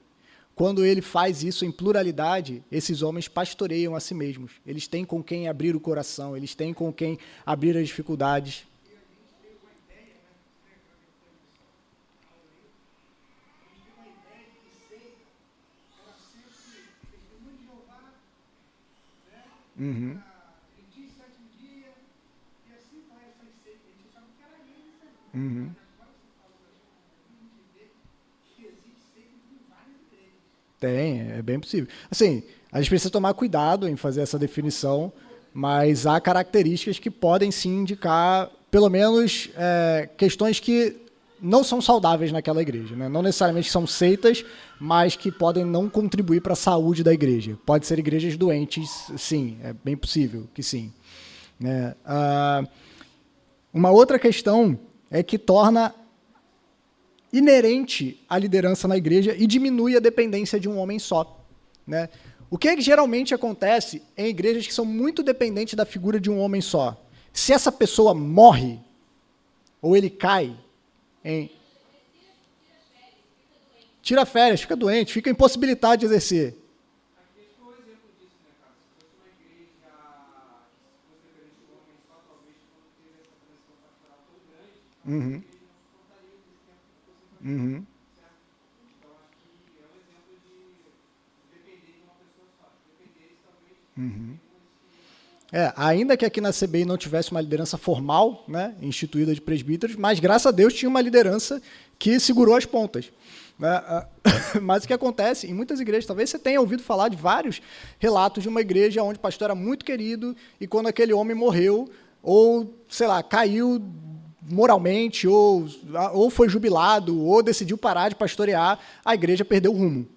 Quando ele faz isso em pluralidade, esses homens pastoreiam a si mesmos. Eles têm com quem abrir o coração, eles têm com quem abrir as dificuldades. Uhum. Uhum. Tem, é bem possível. Assim, a gente precisa tomar cuidado em fazer essa definição, mas há características que podem sim indicar, pelo menos, questões que não são saudáveis naquela igreja, né? Não necessariamente são seitas, mas que podem não contribuir para a saúde da igreja. Pode ser igrejas doentes, sim, é bem possível que sim. Né? Uma outra questão é que torna inerente à liderança na igreja e diminui a dependência de um homem só. Né? O que geralmente acontece em igrejas que são muito dependentes da figura de um homem só? Se essa pessoa morre, ou ele cai, tira férias, fica doente, fica impossibilitado de exercer. Aqui foi um exemplo disso, né, cara? Se fosse uma igreja que fosse dependente de um homem só, talvez quando teve essa transição pastoral tão grande, a igreja não suportaria esse tempo que fosse certo? Então, acho que é um exemplo de depender de uma pessoa só. Depender, talvez, ainda que aqui na CBI não tivesse uma liderança formal, né, instituída de presbíteros, mas graças a Deus tinha uma liderança que segurou as pontas. Né? Mas o que acontece em muitas igrejas, talvez você tenha ouvido falar de vários relatos de uma igreja onde o pastor era muito querido e quando aquele homem morreu, ou, sei lá, caiu moralmente, ou foi jubilado, ou decidiu parar de pastorear, a igreja perdeu o rumo.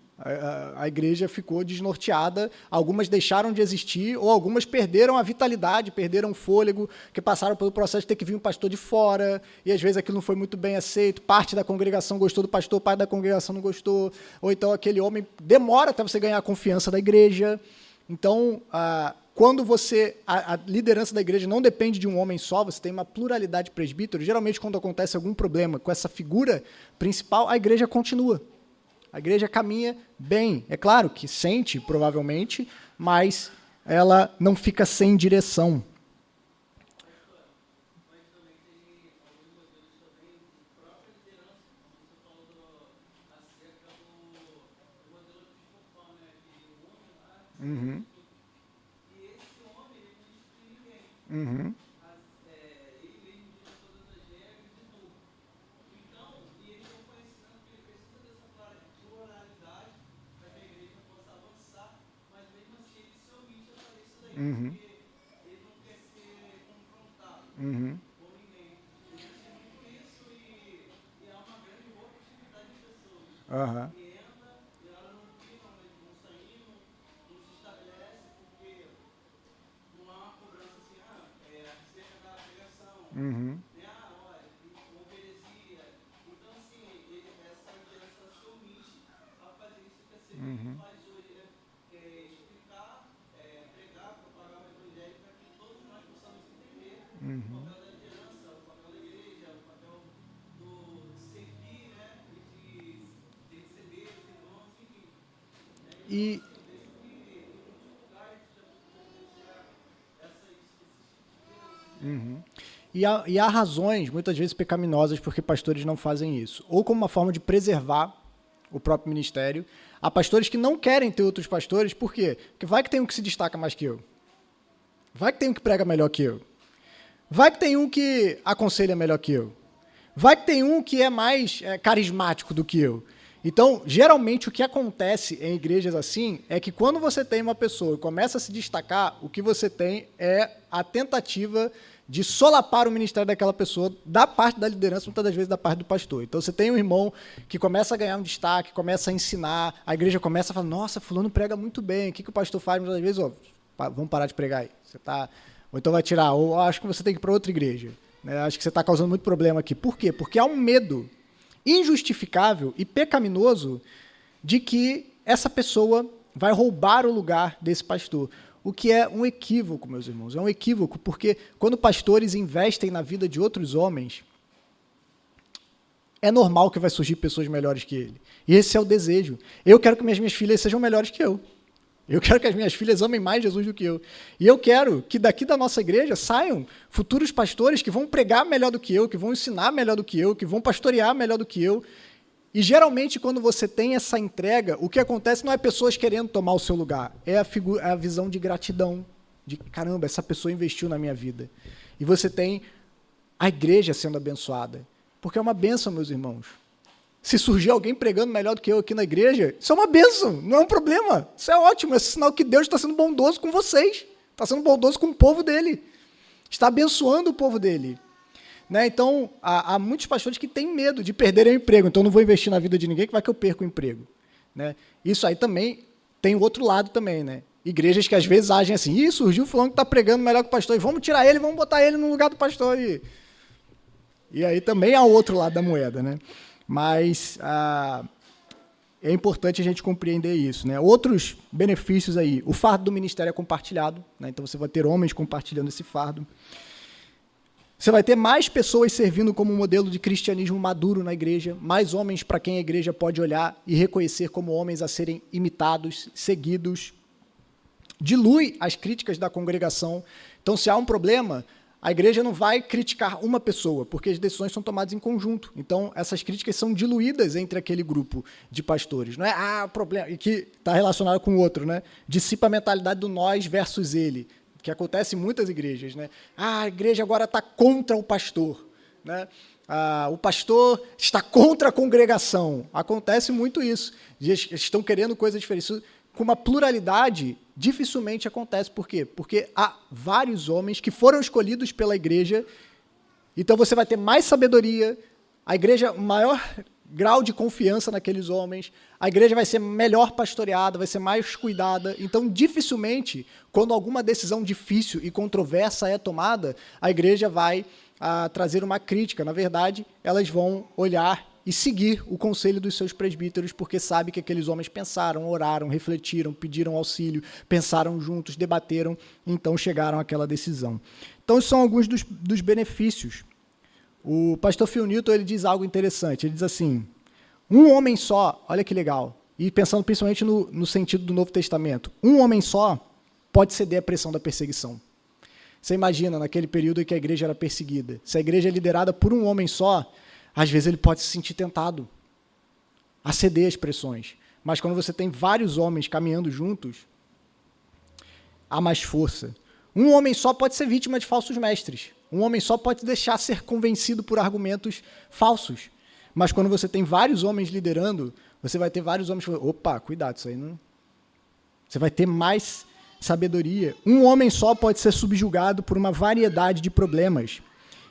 A igreja ficou desnorteada, algumas deixaram de existir, ou algumas perderam a vitalidade, perderam o fôlego, que passaram pelo processo de ter que vir um pastor de fora, e às vezes aquilo não foi muito bem aceito, parte da congregação gostou do pastor, parte da congregação não gostou, ou então aquele homem demora até você ganhar a confiança da igreja. Então, quando a liderança da igreja não depende de um homem só, você tem uma pluralidade de presbíteros, geralmente quando acontece algum problema com essa figura principal, a igreja continua. A igreja caminha bem. É claro que sente, provavelmente, mas ela não fica sem direção. mas também tem alguns modelos também de própria liderança, como você falou acerca do modelo episcopal, né? Que o homem lá, e esse homem, ele não exclui ninguém. Ele mesmo diz todas as regras e tudo. Então, e ele reconhecendo que ele precisa dessa pluralidade para que a igreja possa avançar, mas mesmo assim ele se omite a fazer isso daí, porque ele não quer ser confrontado com ninguém. Existe muito isso e há uma grande rotatividade de pessoas que entra e elas não ficam, mas vão saindo, não se estabelece, porque não há uma cobrança assim, acerca da pregação, olha, uma heresia. Então, assim, essa liderança se omite a fazer isso que a CBI faz hoje, né? Que é explicar, pregar, propagar o evangelho para que todos nós possamos entender o papel da liderança, o papel da igreja, o papel de servir, né? De receber os irmãos, enfim. E, e há razões, muitas vezes pecaminosas, porque pastores não fazem isso. Ou como uma forma de preservar o próprio ministério. Há pastores que não querem ter outros pastores, por quê? Porque vai que tem um que se destaca mais que eu. Vai que tem um que prega melhor que eu. Vai que tem um que aconselha melhor que eu. Vai que tem um que é mais carismático do que eu. Então, geralmente, o que acontece em igrejas assim é que quando você tem uma pessoa que começa a se destacar, o que você tem é a tentativa de solapar o ministério daquela pessoa da parte da liderança, muitas das vezes da parte do pastor. Então, você tem um irmão que começa a ganhar um destaque, começa a ensinar, a igreja começa a falar, nossa, fulano prega muito bem, o que o pastor faz? Muitas das vezes, vamos parar de pregar aí. Ou então vai tirar, ou acho que você tem que ir para outra igreja. Né? Acho que você está causando muito problema aqui. Por quê? Porque há um medo injustificável e pecaminoso de que essa pessoa vai roubar o lugar desse pastor. O que é um equívoco, meus irmãos. É um equívoco, porque quando pastores investem na vida de outros homens, é normal que vai surgir pessoas melhores que ele. E esse é o desejo. Eu quero que minhas filhas sejam melhores que eu. Eu quero que as minhas filhas amem mais Jesus do que eu. E eu quero que daqui da nossa igreja saiam futuros pastores que vão pregar melhor do que eu, que vão ensinar melhor do que eu, que vão pastorear melhor do que eu. E geralmente, quando você tem essa entrega, o que acontece não é pessoas querendo tomar o seu lugar, é a visão de gratidão, de caramba, essa pessoa investiu na minha vida. E você tem a igreja sendo abençoada. Porque é uma bênção, meus irmãos. Se surgir alguém pregando melhor do que eu aqui na igreja, isso é uma bênção, não é um problema. Isso é ótimo, é sinal que Deus está sendo bondoso com vocês, está sendo bondoso com o povo dele, está abençoando o povo dele. Né? Então, há muitos pastores que têm medo de perderem o emprego, então não vou investir na vida de ninguém que vai que eu perco o emprego. Né? Isso aí também tem o outro lado também, né? Igrejas que às vezes agem assim, surgiu o fulano que está pregando melhor que o pastor, e vamos tirar ele, vamos botar ele no lugar do pastor. E aí também há o outro lado da moeda, né? Mas é importante a gente compreender isso. Né? Outros benefícios aí, o fardo do ministério é compartilhado, né? Então você vai ter homens compartilhando esse fardo. Você vai ter mais pessoas servindo como modelo de cristianismo maduro na igreja, mais homens para quem a igreja pode olhar e reconhecer como homens a serem imitados, seguidos. Dilui as críticas da congregação. Então, se há um problema, a igreja não vai criticar uma pessoa, porque as decisões são tomadas em conjunto. Então, essas críticas são diluídas entre aquele grupo de pastores. Não é, o problema, e que está relacionado com o outro, né? Dissipa a mentalidade do nós versus ele, que acontece em muitas igrejas. Né? A igreja agora está contra o pastor. Né? O pastor está contra a congregação. Acontece muito isso. Eles estão querendo coisas diferentes. Isso, com uma pluralidade, dificilmente acontece. Por quê? Porque há vários homens que foram escolhidos pela igreja, então você vai ter mais sabedoria, a igreja, maior grau de confiança naqueles homens, a igreja vai ser melhor pastoreada, vai ser mais cuidada. Então, dificilmente, quando alguma decisão difícil e controversa é tomada, a igreja vai trazer uma crítica. Na verdade, elas vão olhar e seguir o conselho dos seus presbíteros, porque sabe que aqueles homens pensaram, oraram, refletiram, pediram auxílio, pensaram juntos, debateram, então chegaram àquela decisão. Então, esses são alguns dos benefícios. O pastor Phil Newton, ele diz algo interessante, ele diz assim, um homem só, olha que legal, e pensando principalmente no sentido do Novo Testamento, um homem só pode ceder à pressão da perseguição. Você imagina, naquele período em que a igreja era perseguida, se a igreja é liderada por um homem só, às vezes ele pode se sentir tentado a ceder às pressões. Mas quando você tem vários homens caminhando juntos, há mais força. Um homem só pode ser vítima de falsos mestres. Um homem só pode deixar ser convencido por argumentos falsos. Mas quando você tem vários homens liderando, você vai ter vários homens falando, opa, cuidado, isso aí não... Você vai ter mais sabedoria. Um homem só pode ser subjugado por uma variedade de problemas.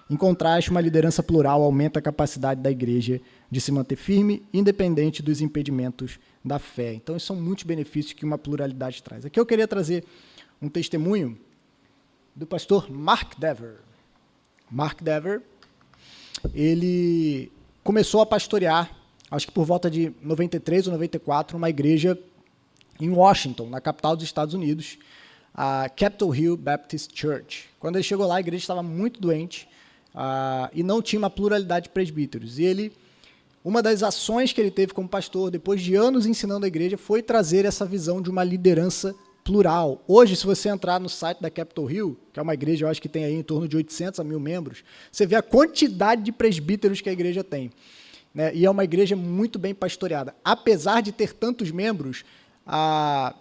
Em contraste, uma liderança plural aumenta a capacidade da igreja de se manter firme, independente dos impedimentos da fé. Então, esses são muitos benefícios que uma pluralidade traz. Aqui eu queria trazer um testemunho do pastor Mark Dever. Mark Dever, ele começou a pastorear, acho que por volta de 93 ou 94, uma igreja em Washington, na capital dos Estados Unidos, a Capitol Hill Baptist Church. Quando ele chegou lá, a igreja estava muito doente, e não tinha uma pluralidade de presbíteros. E uma das ações que ele teve como pastor, depois de anos ensinando a igreja, foi trazer essa visão de uma liderança plural. Hoje, se você entrar no site da Capitol Hill, que é uma igreja, eu acho que tem aí em torno de 800 a 1.000 membros, você vê a quantidade de presbíteros que a igreja tem. Né? E é uma igreja muito bem pastoreada. Apesar de ter tantos membros,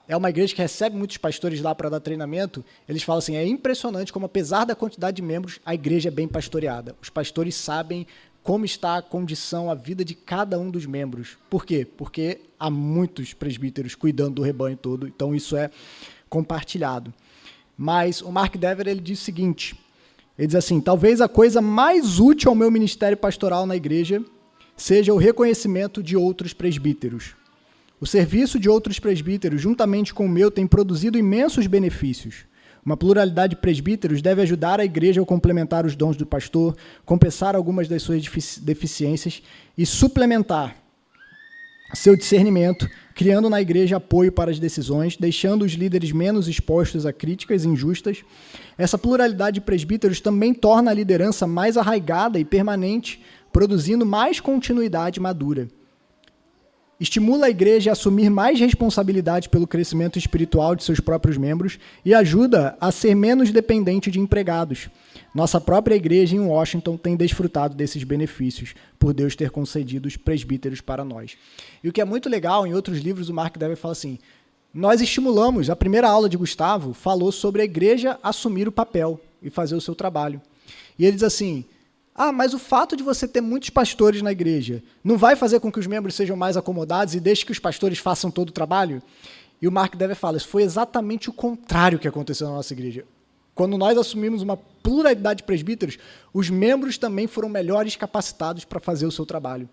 é uma igreja que recebe muitos pastores lá para dar treinamento. Eles falam assim, é impressionante como, apesar da quantidade de membros, a igreja é bem pastoreada. Os pastores sabem como está a condição, a vida de cada um dos membros. Por quê? Porque há muitos presbíteros cuidando do rebanho todo, então isso é compartilhado. Mas o Mark Dever, ele diz o seguinte, ele diz assim, talvez a coisa mais útil ao meu ministério pastoral na igreja seja o reconhecimento de outros presbíteros. O serviço de outros presbíteros, juntamente com o meu, tem produzido imensos benefícios. Uma pluralidade de presbíteros deve ajudar a igreja a complementar os dons do pastor, compensar algumas das suas deficiências e suplementar seu discernimento, criando na igreja apoio para as decisões, deixando os líderes menos expostos a críticas injustas. Essa pluralidade de presbíteros também torna a liderança mais arraigada e permanente, produzindo mais continuidade madura. Estimula a igreja a assumir mais responsabilidade pelo crescimento espiritual de seus próprios membros e ajuda a ser menos dependente de empregados. Nossa própria igreja em Washington tem desfrutado desses benefícios, por Deus ter concedido os presbíteros para nós. E o que é muito legal, em outros livros, o Mark Dever fala assim, nós estimulamos, a primeira aula de Gustavo falou sobre a igreja assumir o papel e fazer o seu trabalho. E ele diz assim, mas o fato de você ter muitos pastores na igreja não vai fazer com que os membros sejam mais acomodados e deixe que os pastores façam todo o trabalho? E o Mark Dever fala, isso foi exatamente o contrário que aconteceu na nossa igreja. Quando nós assumimos uma pluralidade de presbíteros, os membros também foram melhores capacitados para fazer o seu trabalho.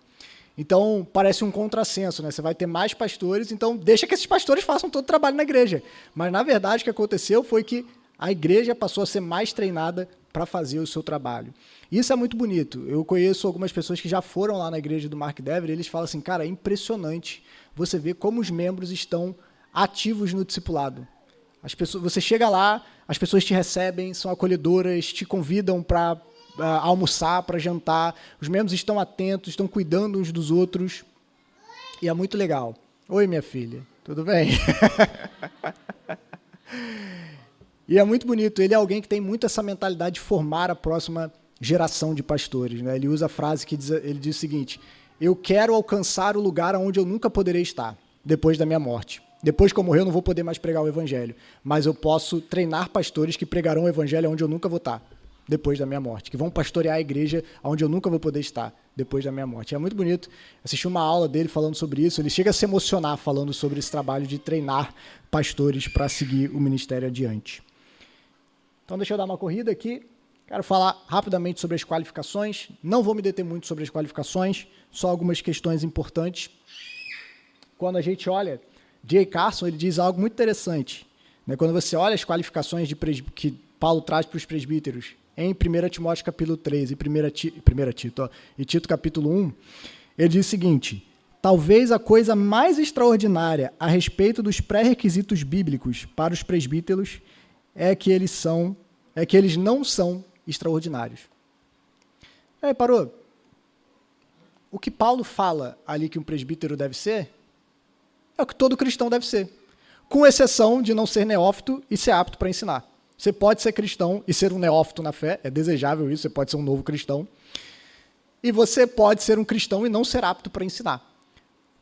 Então, parece um contrassenso, né? Você vai ter mais pastores, então deixa que esses pastores façam todo o trabalho na igreja. Mas, na verdade, o que aconteceu foi que a igreja passou a ser mais treinada para fazer o seu trabalho. Isso é muito bonito. Eu conheço algumas pessoas que já foram lá na igreja do Mark Dever e eles falam assim, cara, é impressionante você ver como os membros estão ativos no discipulado. As pessoas, você chega lá, as pessoas te recebem, são acolhedoras, te convidam para almoçar, para jantar, os membros estão atentos, estão cuidando uns dos outros, e é muito legal. Oi, minha filha, tudo bem? E é muito bonito, ele é alguém que tem muito essa mentalidade de formar a próxima geração de pastores, né? Ele usa a frase que ele diz o seguinte, eu quero alcançar o lugar onde eu nunca poderei estar, depois da minha morte. Depois que eu morrer, eu não vou poder mais pregar o evangelho, mas eu posso treinar pastores que pregarão o evangelho onde eu nunca vou estar, depois da minha morte, que vão pastorear a igreja onde eu nunca vou poder estar, depois da minha morte. É muito bonito. Assisti uma aula dele falando sobre isso, ele chega a se emocionar falando sobre esse trabalho de treinar pastores para seguir o ministério adiante. Então, deixa eu dar uma corrida aqui. Quero falar rapidamente sobre as qualificações. Não vou me deter muito sobre as qualificações, só algumas questões importantes. Quando a gente olha, J. Carson, ele diz algo muito interessante. Né? Quando você olha as qualificações que Paulo traz para os presbíteros, em 1 Timóteo capítulo 3 e Tito capítulo 1, ele diz o seguinte, talvez a coisa mais extraordinária a respeito dos pré-requisitos bíblicos para os presbíteros é que eles não são extraordinários. Aí, parou? O que Paulo fala ali que um presbítero deve ser, é o que todo cristão deve ser, com exceção de não ser neófito e ser apto para ensinar. Você pode ser cristão e ser um neófito na fé, é desejável isso, você pode ser um novo cristão, e você pode ser um cristão e não ser apto para ensinar.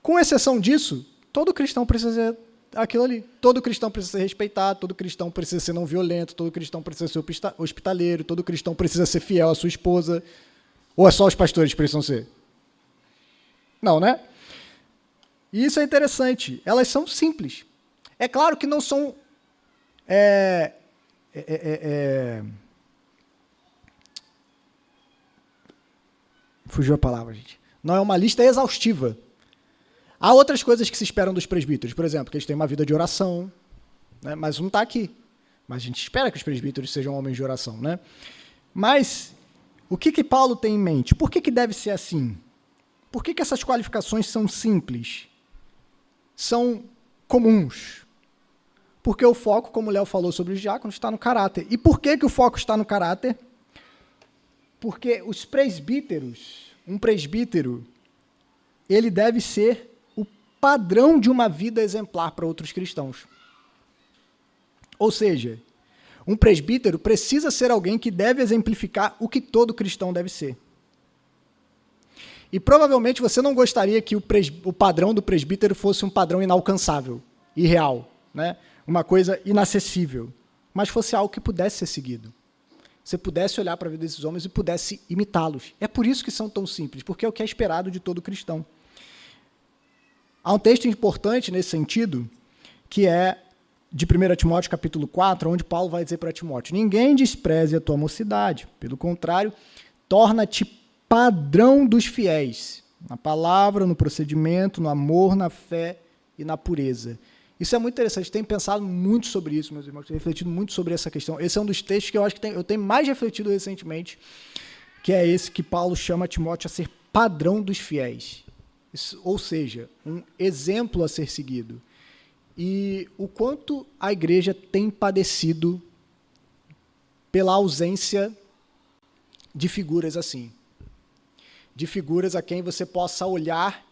Com exceção disso, todo cristão precisa ser aquilo ali. Todo cristão precisa ser respeitado, todo cristão precisa ser não violento, todo cristão precisa ser hospitaleiro, todo cristão precisa ser fiel à sua esposa. Ou é só os pastores que precisam ser? Não, né? E isso é interessante. Elas são simples. É claro que não são... Fugiu a palavra, gente. Não é uma lista exaustiva. Há outras coisas que se esperam dos presbíteros, por exemplo, que eles têm uma vida de oração, né? Mas não está aqui. Mas a gente espera que os presbíteros sejam homens de oração, né? Mas o que Paulo tem em mente? Por que deve ser assim? Por que essas qualificações são simples? São comuns? Porque o foco, como o Léo falou sobre os diáconos, está no caráter. E por que o foco está no caráter? Porque os presbíteros, um presbítero, ele deve ser o padrão de uma vida exemplar para outros cristãos. Ou seja, um presbítero precisa ser alguém que deve exemplificar o que todo cristão deve ser. E provavelmente você não gostaria que o padrão do presbítero fosse um padrão inalcançável, irreal, né? Uma coisa inacessível, mas fosse algo que pudesse ser seguido. você pudesse olhar para a vida desses homens e pudesse imitá-los. É por isso que são tão simples, porque é o que é esperado de todo cristão. Há um texto importante nesse sentido, que é de 1 Timóteo capítulo 4, onde Paulo vai dizer para Timóteo: ninguém despreze a tua mocidade, pelo contrário, torna-te padrão dos fiéis, na palavra, no procedimento, no amor, na fé e na pureza. Isso é muito interessante, tenho pensado muito sobre isso, meus irmãos, tenho refletido muito sobre essa questão. Esse é um dos textos que eu acho que eu tenho mais refletido recentemente, que é esse que Paulo chama Timóteo a ser padrão dos fiéis. Isso, ou seja, um exemplo a ser seguido. E o quanto a igreja tem padecido pela ausência de figuras assim. De figuras a quem você possa olhar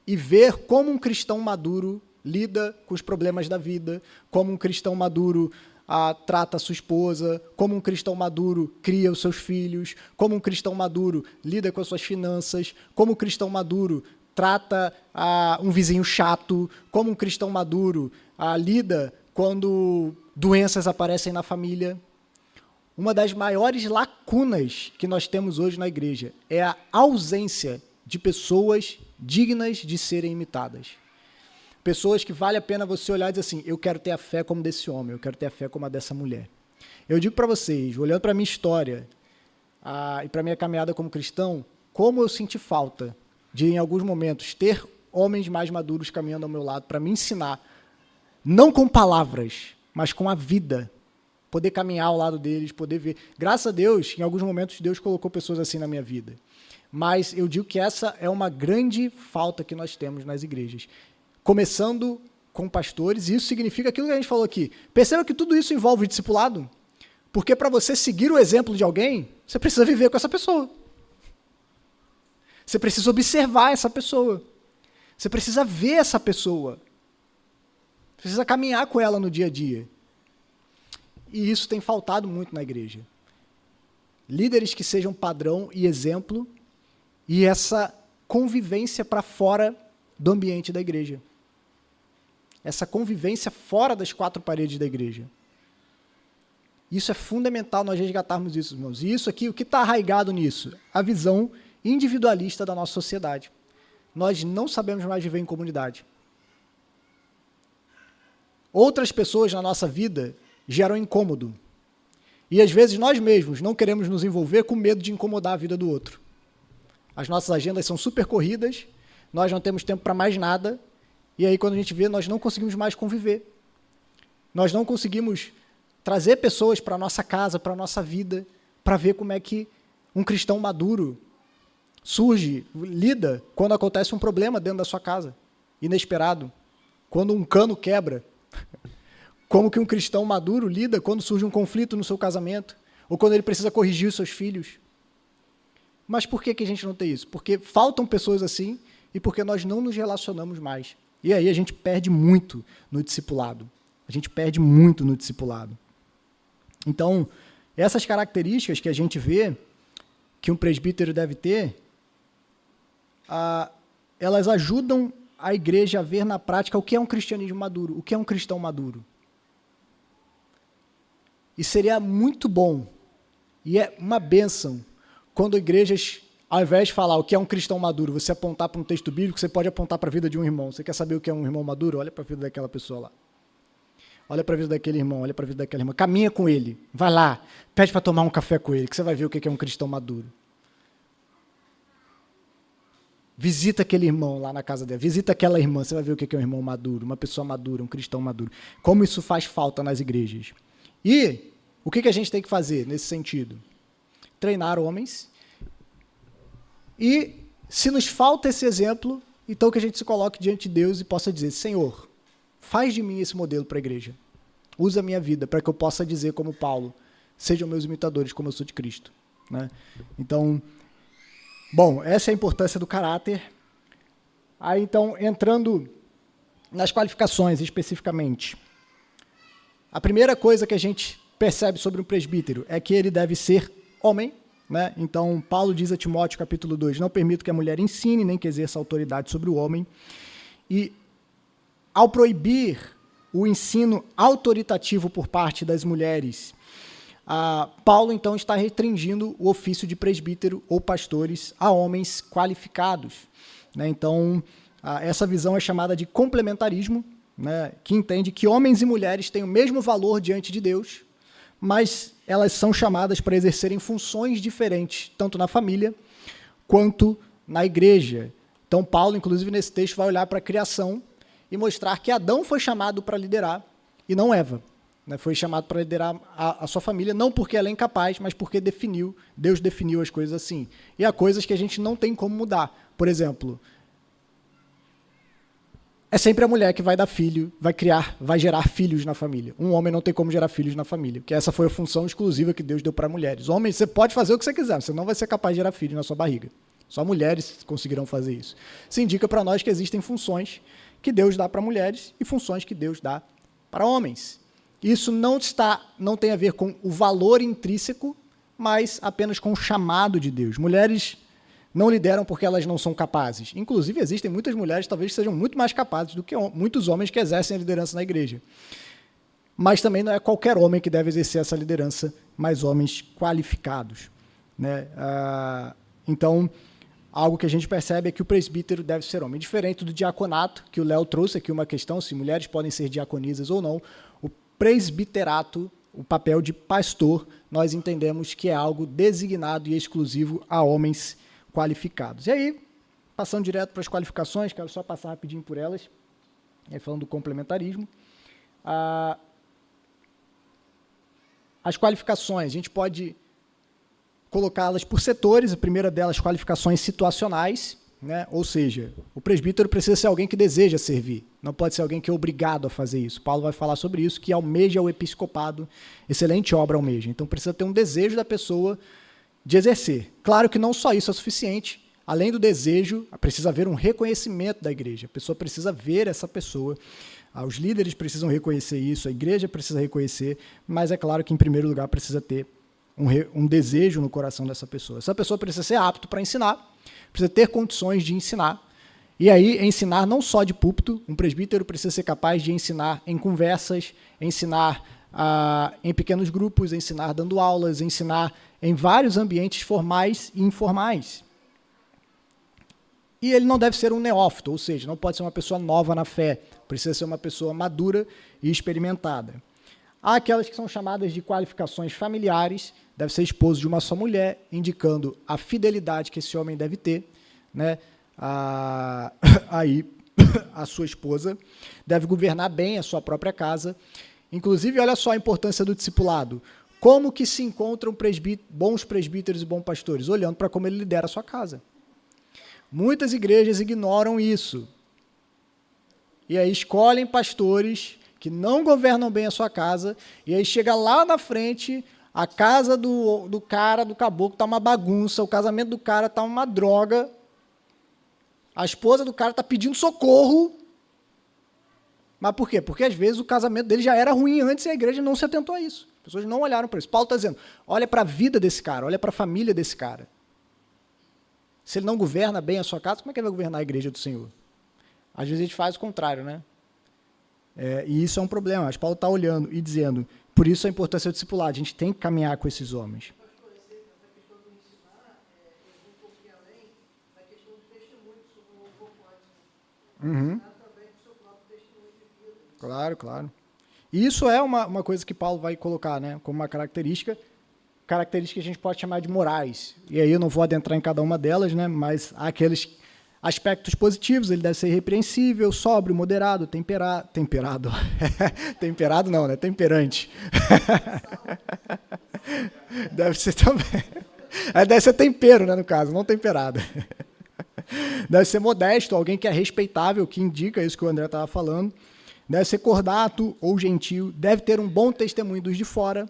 e ver como um cristão maduro lida com os problemas da vida, como um cristão maduro trata a sua esposa, como um cristão maduro cria os seus filhos, como um cristão maduro lida com as suas finanças, como um cristão maduro trata um vizinho chato, como um cristão maduro lida quando doenças aparecem na família. Uma das maiores lacunas que nós temos hoje na igreja é a ausência de pessoas dignas de serem imitadas. Pessoas que vale a pena você olhar e dizer assim: eu quero ter a fé como desse homem, eu quero ter a fé como a dessa mulher. Eu digo para vocês, olhando para a minha história e para a minha caminhada como cristão, como eu senti falta de, em alguns momentos, ter homens mais maduros caminhando ao meu lado para me ensinar, não com palavras, mas com a vida, poder caminhar ao lado deles, poder ver. Graças a Deus, em alguns momentos, Deus colocou pessoas assim na minha vida. Mas eu digo que essa é uma grande falta que nós temos nas igrejas. Começando com pastores, e isso significa aquilo que a gente falou aqui. Perceba que tudo isso envolve discipulado, porque para você seguir o exemplo de alguém, você precisa viver com essa pessoa. Você precisa observar essa pessoa. Você precisa ver essa pessoa. Você precisa caminhar com ela no dia a dia. E isso tem faltado muito na igreja. Líderes que sejam padrão e exemplo, e essa convivência para fora do ambiente da igreja. Essa convivência fora das quatro paredes da igreja. Isso é fundamental nós resgatarmos isso, irmãos. E isso aqui, o que está arraigado nisso? A visão individualista da nossa sociedade. Nós não sabemos mais viver em comunidade. Outras pessoas na nossa vida geram incômodo. E às vezes nós mesmos não queremos nos envolver com medo de incomodar a vida do outro. As nossas agendas são super corridas, nós não temos tempo para mais nada, e aí quando a gente vê, nós não conseguimos mais conviver. Nós não conseguimos trazer pessoas para a nossa casa, para a nossa vida, para ver como é que um cristão maduro surge, lida quando acontece um problema dentro da sua casa, inesperado, quando um cano quebra. Como que um cristão maduro lida quando surge um conflito no seu casamento, ou quando ele precisa corrigir os seus filhos. Mas por que a gente não tem isso? Porque faltam pessoas assim e porque nós não nos relacionamos mais. E aí a gente perde muito no discipulado. A gente perde muito no discipulado. Então, essas características que a gente vê que um presbítero deve ter, elas ajudam a igreja a ver na prática o que é um cristianismo maduro, o que é um cristão maduro. E seria muito bom, e é uma bênção, quando igrejas, ao invés de falar o que é um cristão maduro, você apontar para um texto bíblico, você pode apontar para a vida de um irmão. Você quer saber o que é um irmão maduro? Olha para a vida daquela pessoa lá. Olha para a vida daquele irmão, olha para a vida daquela irmã. Caminha com ele, vai lá, pede para tomar um café com ele, que você vai ver o que é um cristão maduro. Visita aquele irmão lá na casa dele, visita aquela irmã, você vai ver o que é um irmão maduro, uma pessoa madura, um cristão maduro. Como isso faz falta nas igrejas. E o que a gente tem que fazer nesse sentido? Treinar homens. E se nos falta esse exemplo, então que a gente se coloque diante de Deus e possa dizer: Senhor, faz de mim esse modelo para a igreja. Usa a minha vida para que eu possa dizer como Paulo: sejam meus imitadores como eu sou de Cristo. Né? Então, bom, essa é a importância do caráter. Aí, então, entrando nas qualificações especificamente. A primeira coisa que a gente percebe sobre um presbítero é que ele deve ser homem. Né? Então, Paulo diz a Timóteo, capítulo 2, não permito que a mulher ensine, nem que exerça autoridade sobre o homem. E, ao proibir o ensino autoritativo por parte das mulheres, Paulo, então, está restringindo o ofício de presbítero ou pastores a homens qualificados, né? Então, essa visão é chamada de complementarismo, né, que entende que homens e mulheres têm o mesmo valor diante de Deus, mas elas são chamadas para exercerem funções diferentes, tanto na família quanto na igreja. Então, Paulo, inclusive, nesse texto, vai olhar para a criação e mostrar que Adão foi chamado para liderar e não Eva. Né? Foi chamado para liderar a sua família, não porque ela é incapaz, mas porque Deus definiu as coisas assim. E há coisas que a gente não tem como mudar. Por exemplo, é sempre a mulher que vai dar filho, vai gerar filhos na família. Um homem não tem como gerar filhos na família, porque essa foi a função exclusiva que Deus deu para mulheres. Homens, você pode fazer o que você quiser, você não vai ser capaz de gerar filhos na sua barriga. Só mulheres conseguirão fazer isso. Isso indica para nós que existem funções que Deus dá para mulheres e funções que Deus dá para homens. Isso não tem a ver com o valor intrínseco, mas apenas com o chamado de Deus. Mulheres não lideram porque elas não são capazes. Inclusive, existem muitas mulheres que talvez sejam muito mais capazes do que muitos homens que exercem a liderança na igreja. Mas também não é qualquer homem que deve exercer essa liderança, mas homens qualificados, né? Então, algo que a gente percebe é que o presbítero deve ser homem. Diferente do diaconato, que o Léo trouxe aqui uma questão, se mulheres podem ser diaconisas ou não, o presbiterato, o papel de pastor, nós entendemos que é algo designado e exclusivo a homens qualificados. E aí, passando direto para as qualificações, quero só passar rapidinho por elas, falando do complementarismo. As qualificações, a gente pode colocá-las por setores. A primeira delas, qualificações situacionais, né? Ou seja, o presbítero precisa ser alguém que deseja servir, não pode ser alguém que é obrigado a fazer isso. Paulo vai falar sobre isso, que almeja o episcopado, excelente obra almeja. Então precisa ter um desejo da pessoa de exercer. Claro que não só isso é suficiente, além do desejo, precisa haver um reconhecimento da igreja, a pessoa precisa ver essa pessoa, os líderes precisam reconhecer isso, a igreja precisa reconhecer, mas é claro que, em primeiro lugar, precisa ter um desejo no coração dessa pessoa. Essa pessoa precisa ser apto para ensinar, precisa ter condições de ensinar, e aí ensinar não só de púlpito, um presbítero precisa ser capaz de ensinar em conversas, ensinar em pequenos grupos, ensinar dando aulas, ensinar em vários ambientes formais e informais. E ele não deve ser um neófito, ou seja, não pode ser uma pessoa nova na fé, precisa ser uma pessoa madura e experimentada. Há aquelas que são chamadas de qualificações familiares, deve ser esposo de uma só mulher, indicando a fidelidade que esse homem deve ter, né? Aí, a sua esposa deve governar bem a sua própria casa. Inclusive, olha só a importância do discipulado. Como que se encontram bons presbíteros e bons pastores? Olhando para como ele lidera a sua casa. Muitas igrejas ignoram isso. E aí escolhem pastores que não governam bem a sua casa, e aí chega lá na frente, a casa do cara, do caboclo, está uma bagunça, o casamento do cara está uma droga, a esposa do cara está pedindo socorro. Mas por quê? Porque às vezes o casamento dele já era ruim antes e a igreja não se atentou a isso. As pessoas não olharam para isso. Paulo está dizendo, olha para a vida desse cara, olha para a família desse cara. Se ele não governa bem a sua casa, como é que ele vai governar a igreja do Senhor? Às vezes a gente faz o contrário, né? E isso é um problema. Mas Paulo está olhando e dizendo, por isso a importância do discipulado. A gente tem que caminhar com esses homens. Pastor, essa questão do ensinar, eu vou um pouquinho além da questão do testemunho que o senhor colocou antes. Ensinar também com o seu próprio testemunho de vida. Claro, claro. E isso é uma coisa que Paulo vai colocar, né, como uma característica que a gente pode chamar de morais. E aí eu não vou adentrar em cada uma delas, né, mas há aqueles aspectos positivos. Ele deve ser irrepreensível, sóbrio, moderado, temperado. Temperado não, né? Temperante. Deve ser também. Deve ser tempero, né, no caso, não temperado. Deve ser modesto, alguém que é respeitável, que indica isso que o André estava falando. Deve ser cordato ou gentil. Deve ter um bom testemunho dos de fora.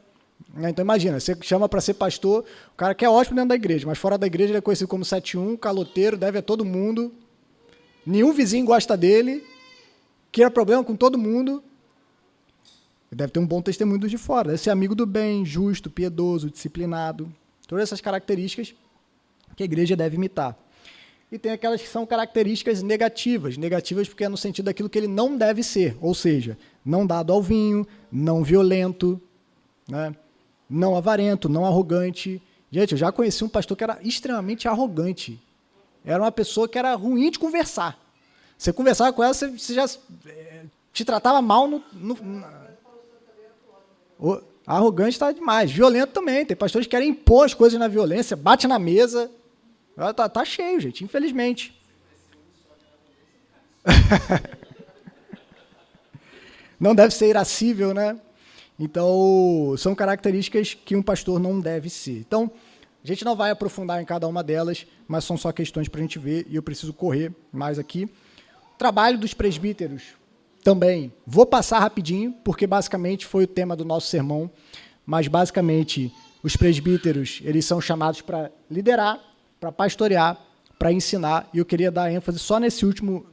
Então, imagina, você chama para ser pastor, o cara que é ótimo dentro da igreja, mas fora da igreja ele é conhecido como 7-1, caloteiro, deve a todo mundo, nenhum vizinho gosta dele, cria problema com todo mundo. Deve ter um bom testemunho dos de fora, deve ser amigo do bem, justo, piedoso, disciplinado, todas essas características que a igreja deve imitar. E tem aquelas que são características negativas porque é no sentido daquilo que ele não deve ser, ou seja, não dado ao vinho, não violento, né? não avarento, não arrogante. Gente, eu já conheci um pastor que era extremamente arrogante. Era uma pessoa que era ruim de conversar. Você conversava com ela, você já te tratava mal arrogante está demais. Violento também. Tem pastores que querem impor as coisas na violência, bate na mesa. Tá cheio, gente, infelizmente. Não deve ser irascível, né? Então, são características que um pastor não deve ser. Então, a gente não vai aprofundar em cada uma delas, mas são só questões para a gente ver, e eu preciso correr mais aqui. Trabalho dos presbíteros também. Vou passar rapidinho, porque basicamente foi o tema do nosso sermão, mas basicamente os presbíteros, eles são chamados para liderar, para pastorear, para ensinar, e eu queria dar ênfase só nesse último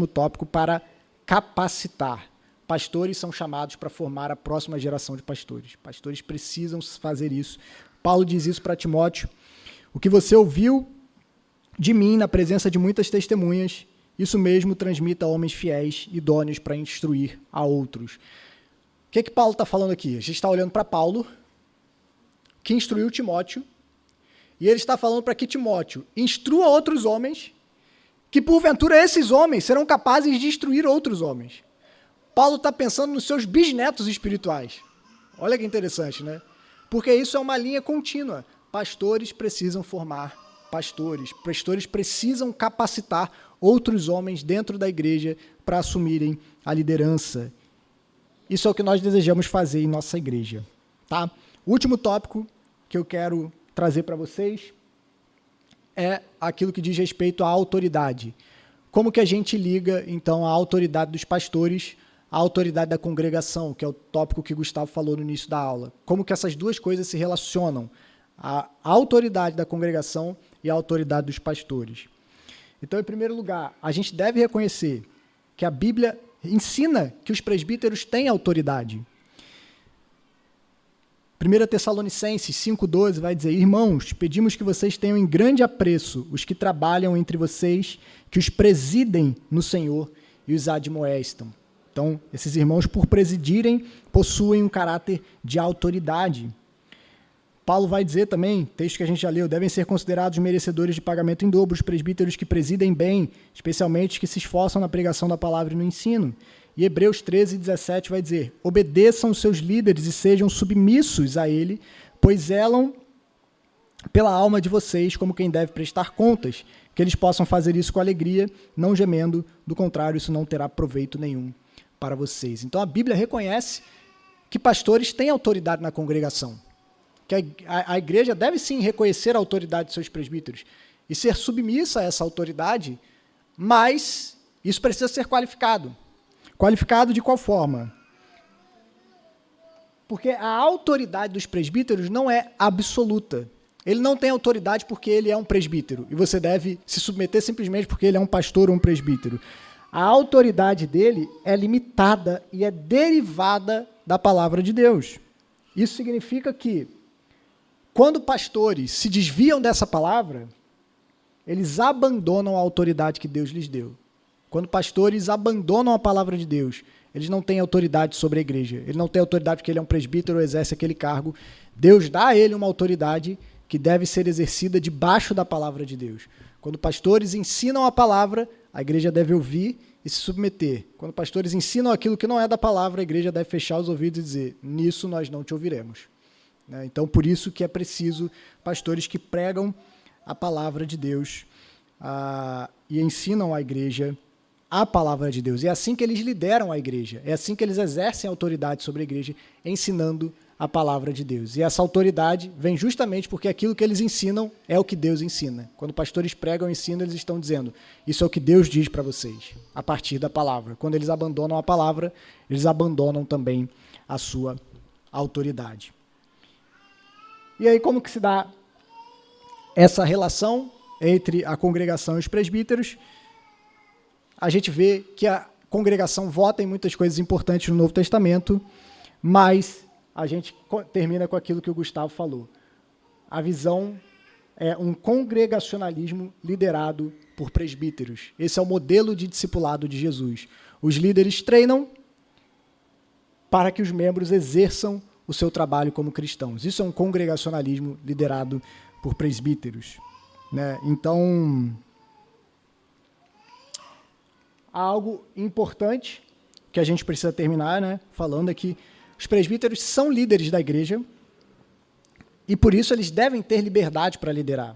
tópico para capacitar. Pastores são chamados para formar a próxima geração de pastores. Pastores precisam fazer isso. Paulo diz isso para Timóteo. O que você ouviu de mim na presença de muitas testemunhas, isso mesmo transmita a homens fiéis, idôneos para instruir a outros. O que Paulo está falando aqui? A gente está olhando para Paulo, que instruiu Timóteo, e ele está falando para que Timóteo instrua outros homens, que porventura esses homens serão capazes de instruir outros homens. Paulo está pensando nos seus bisnetos espirituais. Olha que interessante, né? Porque isso é uma linha contínua. Pastores precisam formar pastores. Pastores precisam capacitar outros homens dentro da igreja para assumirem a liderança. Isso é o que nós desejamos fazer em nossa igreja. Tá? O último tópico que eu quero trazer para vocês é aquilo que diz respeito à autoridade. Como que a gente liga, então, a autoridade dos pastores à autoridade da congregação, que é o tópico que Gustavo falou no início da aula. Como que essas duas coisas se relacionam? A autoridade da congregação e a autoridade dos pastores. Então, em primeiro lugar, a gente deve reconhecer que a Bíblia ensina que os presbíteros têm autoridade. 1 Tessalonicenses 5,12 vai dizer: irmãos, pedimos que vocês tenham em grande apreço os que trabalham entre vocês, que os presidem no Senhor e os admoestam. Então, esses irmãos, por presidirem, possuem um caráter de autoridade. Paulo vai dizer também, texto que a gente já leu, devem ser considerados merecedores de pagamento em dobro os presbíteros que presidem bem, especialmente os que se esforçam na pregação da palavra e no ensino. E Hebreus 13:17 vai dizer: obedeçam os seus líderes e sejam submissos a ele, pois zelam pela alma de vocês como quem deve prestar contas, que eles possam fazer isso com alegria, não gemendo, do contrário, isso não terá proveito nenhum para vocês. Então a Bíblia reconhece que pastores têm autoridade na congregação, que a igreja deve sim reconhecer a autoridade de seus presbíteros e ser submissa a essa autoridade, mas isso precisa ser qualificado. Qualificado de qual forma? Porque a autoridade dos presbíteros não é absoluta. Ele não tem autoridade porque ele é um presbítero, e você deve se submeter simplesmente porque ele é um pastor ou um presbítero. A autoridade dele é limitada e é derivada da palavra de Deus. Isso significa que, quando pastores se desviam dessa palavra, eles abandonam a autoridade que Deus lhes deu. Quando pastores abandonam a palavra de Deus, eles não têm autoridade sobre a igreja. Ele não tem autoridade porque ele é um presbítero ou exerce aquele cargo. Deus dá a ele uma autoridade que deve ser exercida debaixo da palavra de Deus. Quando pastores ensinam a palavra, a igreja deve ouvir e se submeter. Quando pastores ensinam aquilo que não é da palavra, a igreja deve fechar os ouvidos e dizer: nisso nós não te ouviremos. Então, por isso que é preciso pastores que pregam a palavra de Deus e ensinam a igreja a palavra de Deus. É assim que eles lideram a igreja, é assim que eles exercem autoridade sobre a igreja, ensinando a palavra de Deus. E essa autoridade vem justamente porque aquilo que eles ensinam é o que Deus ensina. Quando pastores pregam e ensinam, eles estão dizendo: isso é o que Deus diz para vocês, a partir da palavra. Quando eles abandonam a palavra, eles abandonam também a sua autoridade. E aí, como que se dá essa relação entre a congregação e os presbíteros? A gente vê que a congregação vota em muitas coisas importantes no Novo Testamento, mas a gente termina com aquilo que o Gustavo falou. A visão é um congregacionalismo liderado por presbíteros. Esse é o modelo de discipulado de Jesus. Os líderes treinam para que os membros exerçam o seu trabalho como cristãos. Isso é um congregacionalismo liderado por presbíteros, né? Então, há algo importante que a gente precisa terminar, né, falando é que os presbíteros são líderes da igreja e, por isso, eles devem ter liberdade para liderar.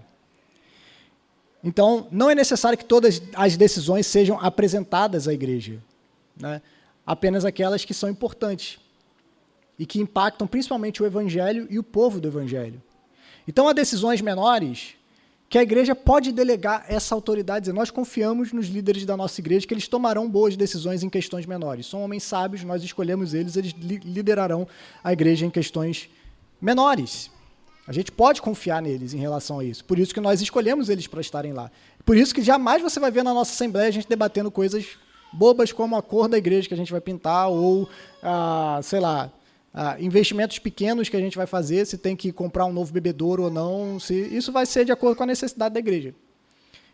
Então, não é necessário que todas as decisões sejam apresentadas à igreja, né? Apenas aquelas que são importantes e que impactam principalmente o evangelho e o povo do evangelho. Então, há decisões menores que a igreja pode delegar essa autoridade, dizer, nós confiamos nos líderes da nossa igreja que eles tomarão boas decisões em questões menores. São homens sábios, nós escolhemos eles liderarão a igreja em questões menores. A gente pode confiar neles em relação a isso. Por isso que nós escolhemos eles para estarem lá. Por isso que jamais você vai ver na nossa assembleia a gente debatendo coisas bobas como a cor da igreja que a gente vai pintar ou, sei lá, investimentos pequenos que a gente vai fazer, se tem que comprar um novo bebedouro ou não, se isso vai ser de acordo com a necessidade da igreja.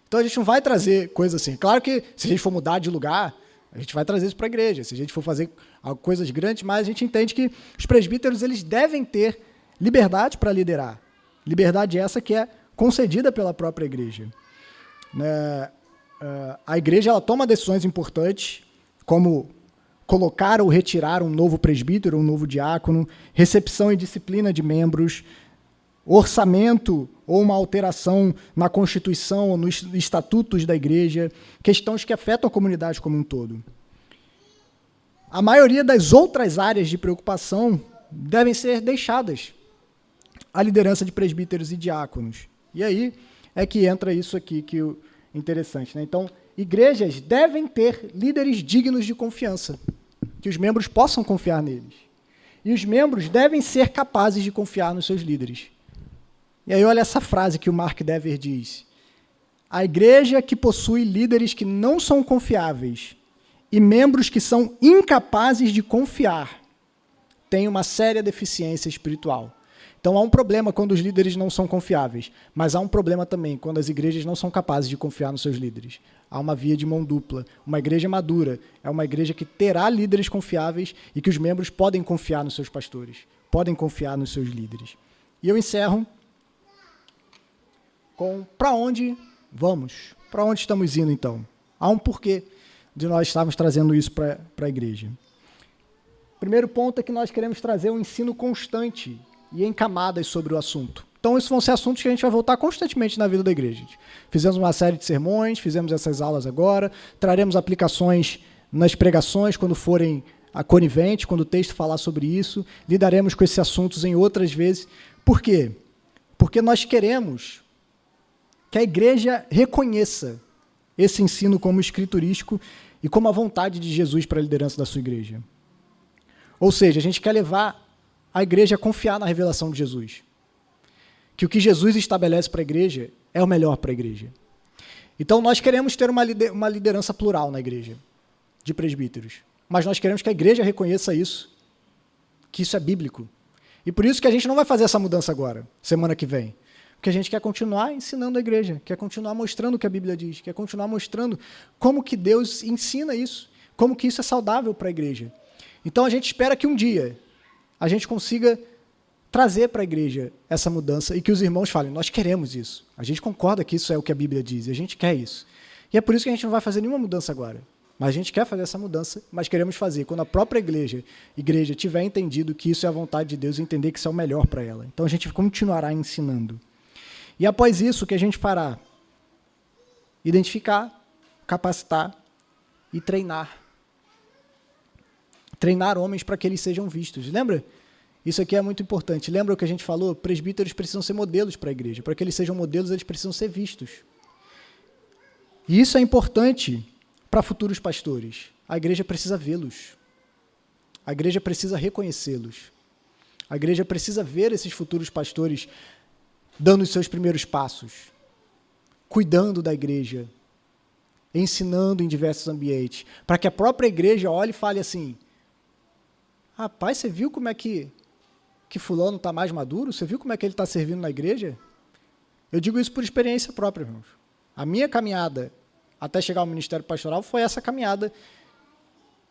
Então a gente não vai trazer coisas assim. Claro que se a gente for mudar de lugar, a gente vai trazer isso para a igreja. Se a gente for fazer coisas grandes, mas a gente entende que os presbíteros eles devem ter liberdade para liderar. Liberdade essa que é concedida pela própria igreja. A igreja ela toma decisões importantes, como colocar ou retirar um novo presbítero, um novo diácono, recepção e disciplina de membros, orçamento ou uma alteração na Constituição ou nos estatutos da igreja, questões que afetam a comunidade como um todo. A maioria das outras áreas de preocupação devem ser deixadas à liderança de presbíteros e diáconos. E aí é que entra isso aqui que é interessante, né? Então, igrejas devem ter líderes dignos de confiança, que os membros possam confiar neles. E os membros devem ser capazes de confiar nos seus líderes. E aí olha essa frase que o Mark Dever diz. A igreja que possui líderes que não são confiáveis e membros que são incapazes de confiar tem uma séria deficiência espiritual. Então há um problema quando os líderes não são confiáveis, mas há um problema também quando as igrejas não são capazes de confiar nos seus líderes. Há uma via de mão dupla. Uma igreja madura é uma igreja que terá líderes confiáveis e que os membros podem confiar nos seus pastores, podem confiar nos seus líderes. E eu encerro com para onde vamos? Para onde estamos indo, então? Há um porquê de nós estarmos trazendo isso para a igreja. Primeiro ponto é que nós queremos trazer um ensino constante e em camadas sobre o assunto. Então, esses vão ser assuntos que a gente vai voltar constantemente na vida da igreja. Fizemos uma série de sermões, fizemos essas aulas agora, traremos aplicações nas pregações, quando forem coniventes, quando o texto falar sobre isso, lidaremos com esses assuntos em outras vezes. Por quê? Porque nós queremos que a igreja reconheça esse ensino como escriturístico e como a vontade de Jesus para a liderança da sua igreja. Ou seja, a gente quer levar a igreja a confiar na revelação de Jesus. Que o que Jesus estabelece para a igreja é o melhor para a igreja. Então, nós queremos ter uma liderança plural na igreja, de presbíteros. Mas nós queremos que a igreja reconheça isso, que isso é bíblico. E por isso que a gente não vai fazer essa mudança agora, semana que vem. Porque a gente quer continuar ensinando a igreja, quer continuar mostrando o que a Bíblia diz, quer continuar mostrando como que Deus ensina isso, como que isso é saudável para a igreja. Então, a gente espera que um dia a gente consiga trazer para a igreja essa mudança e que os irmãos falem, nós queremos isso. A gente concorda que isso é o que a Bíblia diz, e a gente quer isso. E é por isso que a gente não vai fazer nenhuma mudança agora. Mas a gente quer fazer essa mudança, mas queremos fazer quando a própria igreja tiver entendido que isso é a vontade de Deus e entender que isso é o melhor para ela. Então a gente continuará ensinando. E após isso, o que a gente fará? Identificar, capacitar e treinar. Treinar homens para que eles sejam vistos. Lembra? Isso aqui é muito importante. Lembra o que a gente falou? Presbíteros precisam ser modelos para a igreja. Para que eles sejam modelos, eles precisam ser vistos. E isso é importante para futuros pastores. A igreja precisa vê-los. A igreja precisa reconhecê-los. A igreja precisa ver esses futuros pastores dando os seus primeiros passos, cuidando da igreja, ensinando em diversos ambientes, para que a própria igreja olhe e fale assim, rapaz, você viu como é que fulano está mais maduro? Você viu como é que ele está servindo na igreja? Eu digo isso por experiência própria, irmãos. A minha caminhada até chegar ao ministério pastoral foi essa caminhada,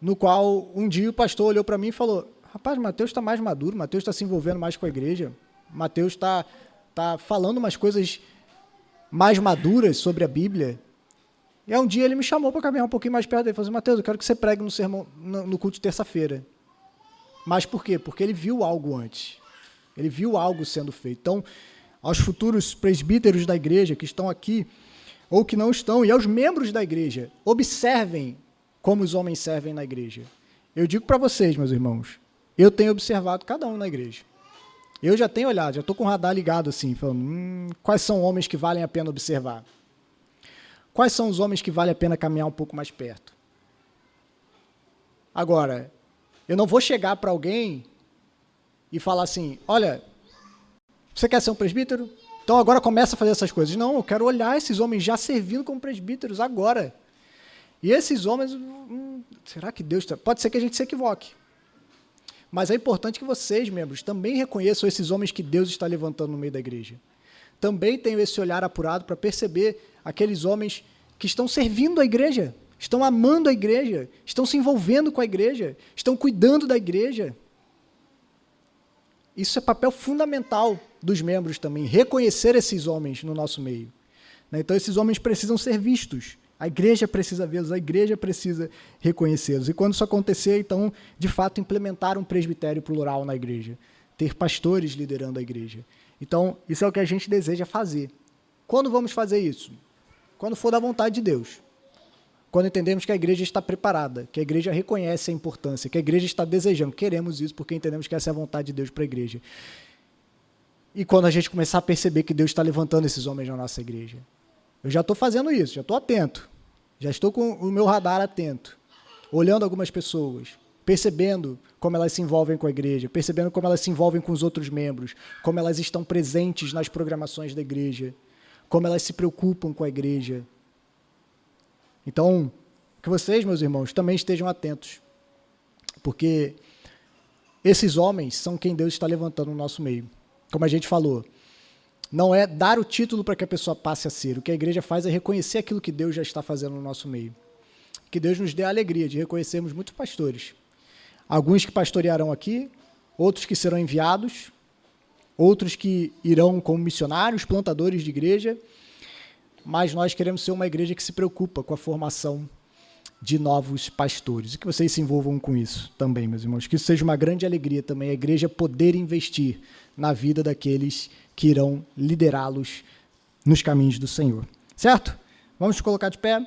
no qual um dia o pastor olhou para mim e falou, Rapaz, Mateus está mais maduro, Mateus está se envolvendo mais com a igreja, Mateus está falando umas coisas mais maduras sobre a Bíblia. E aí um dia ele me chamou para caminhar um pouquinho mais perto dele. Ele falou assim, Mateus, eu quero que você pregue no sermão, no culto de terça-feira. Mas por quê? Porque ele viu algo antes. Ele viu algo sendo feito. Então, aos futuros presbíteros da igreja que estão aqui, ou que não estão, e aos membros da igreja, observem como os homens servem na igreja. Eu digo para vocês, meus irmãos, eu tenho observado cada um na igreja. Eu já tenho olhado, já estou com o radar ligado assim, falando, quais são homens que valem a pena observar? Quais são os homens que vale a pena caminhar um pouco mais perto? Agora, eu não vou chegar para alguém e falar assim, olha, você quer ser um presbítero? Então agora começa a fazer essas coisas. Não, eu quero olhar esses homens já servindo como presbíteros agora. E esses homens, será que Deus... Pode ser que a gente se equivoque. Mas é importante que vocês, membros, também reconheçam esses homens que Deus está levantando no meio da igreja. Também tenham esse olhar apurado para perceber aqueles homens que estão servindo a igreja, estão amando a igreja, estão se envolvendo com a igreja, estão cuidando da igreja. Isso é papel fundamental dos membros também, reconhecer esses homens no nosso meio. Então, esses homens precisam ser vistos. A igreja precisa vê-los, a igreja precisa reconhecê-los. E quando isso acontecer, então, de fato, implementar um presbitério plural na igreja, ter pastores liderando a igreja. Então, isso é o que a gente deseja fazer. Quando vamos fazer isso? Quando for da vontade de Deus. Quando entendemos que a igreja está preparada, que a igreja reconhece a importância, que a igreja está desejando, queremos isso porque entendemos que essa é a vontade de Deus para a igreja. E quando a gente começar a perceber que Deus está levantando esses homens na nossa igreja. Eu já estou fazendo isso, já estou atento, já estou com o meu radar atento, olhando algumas pessoas, percebendo como elas se envolvem com a igreja, percebendo como elas se envolvem com os outros membros, como elas estão presentes nas programações da igreja, como elas se preocupam com a igreja. Então, que vocês, meus irmãos, também estejam atentos, porque esses homens são quem Deus está levantando no nosso meio. Como a gente falou, não é dar o título para que a pessoa passe a ser. O que a igreja faz é reconhecer aquilo que Deus já está fazendo no nosso meio. Que Deus nos dê a alegria de reconhecermos muitos pastores. Alguns que pastorearão aqui, outros que serão enviados, outros que irão como missionários, plantadores de igreja, mas nós queremos ser uma igreja que se preocupa com a formação de novos pastores. E que vocês se envolvam com isso também, meus irmãos. Que isso seja uma grande alegria também, a igreja poder investir na vida daqueles que irão liderá-los nos caminhos do Senhor. Certo? Vamos nos colocar de pé.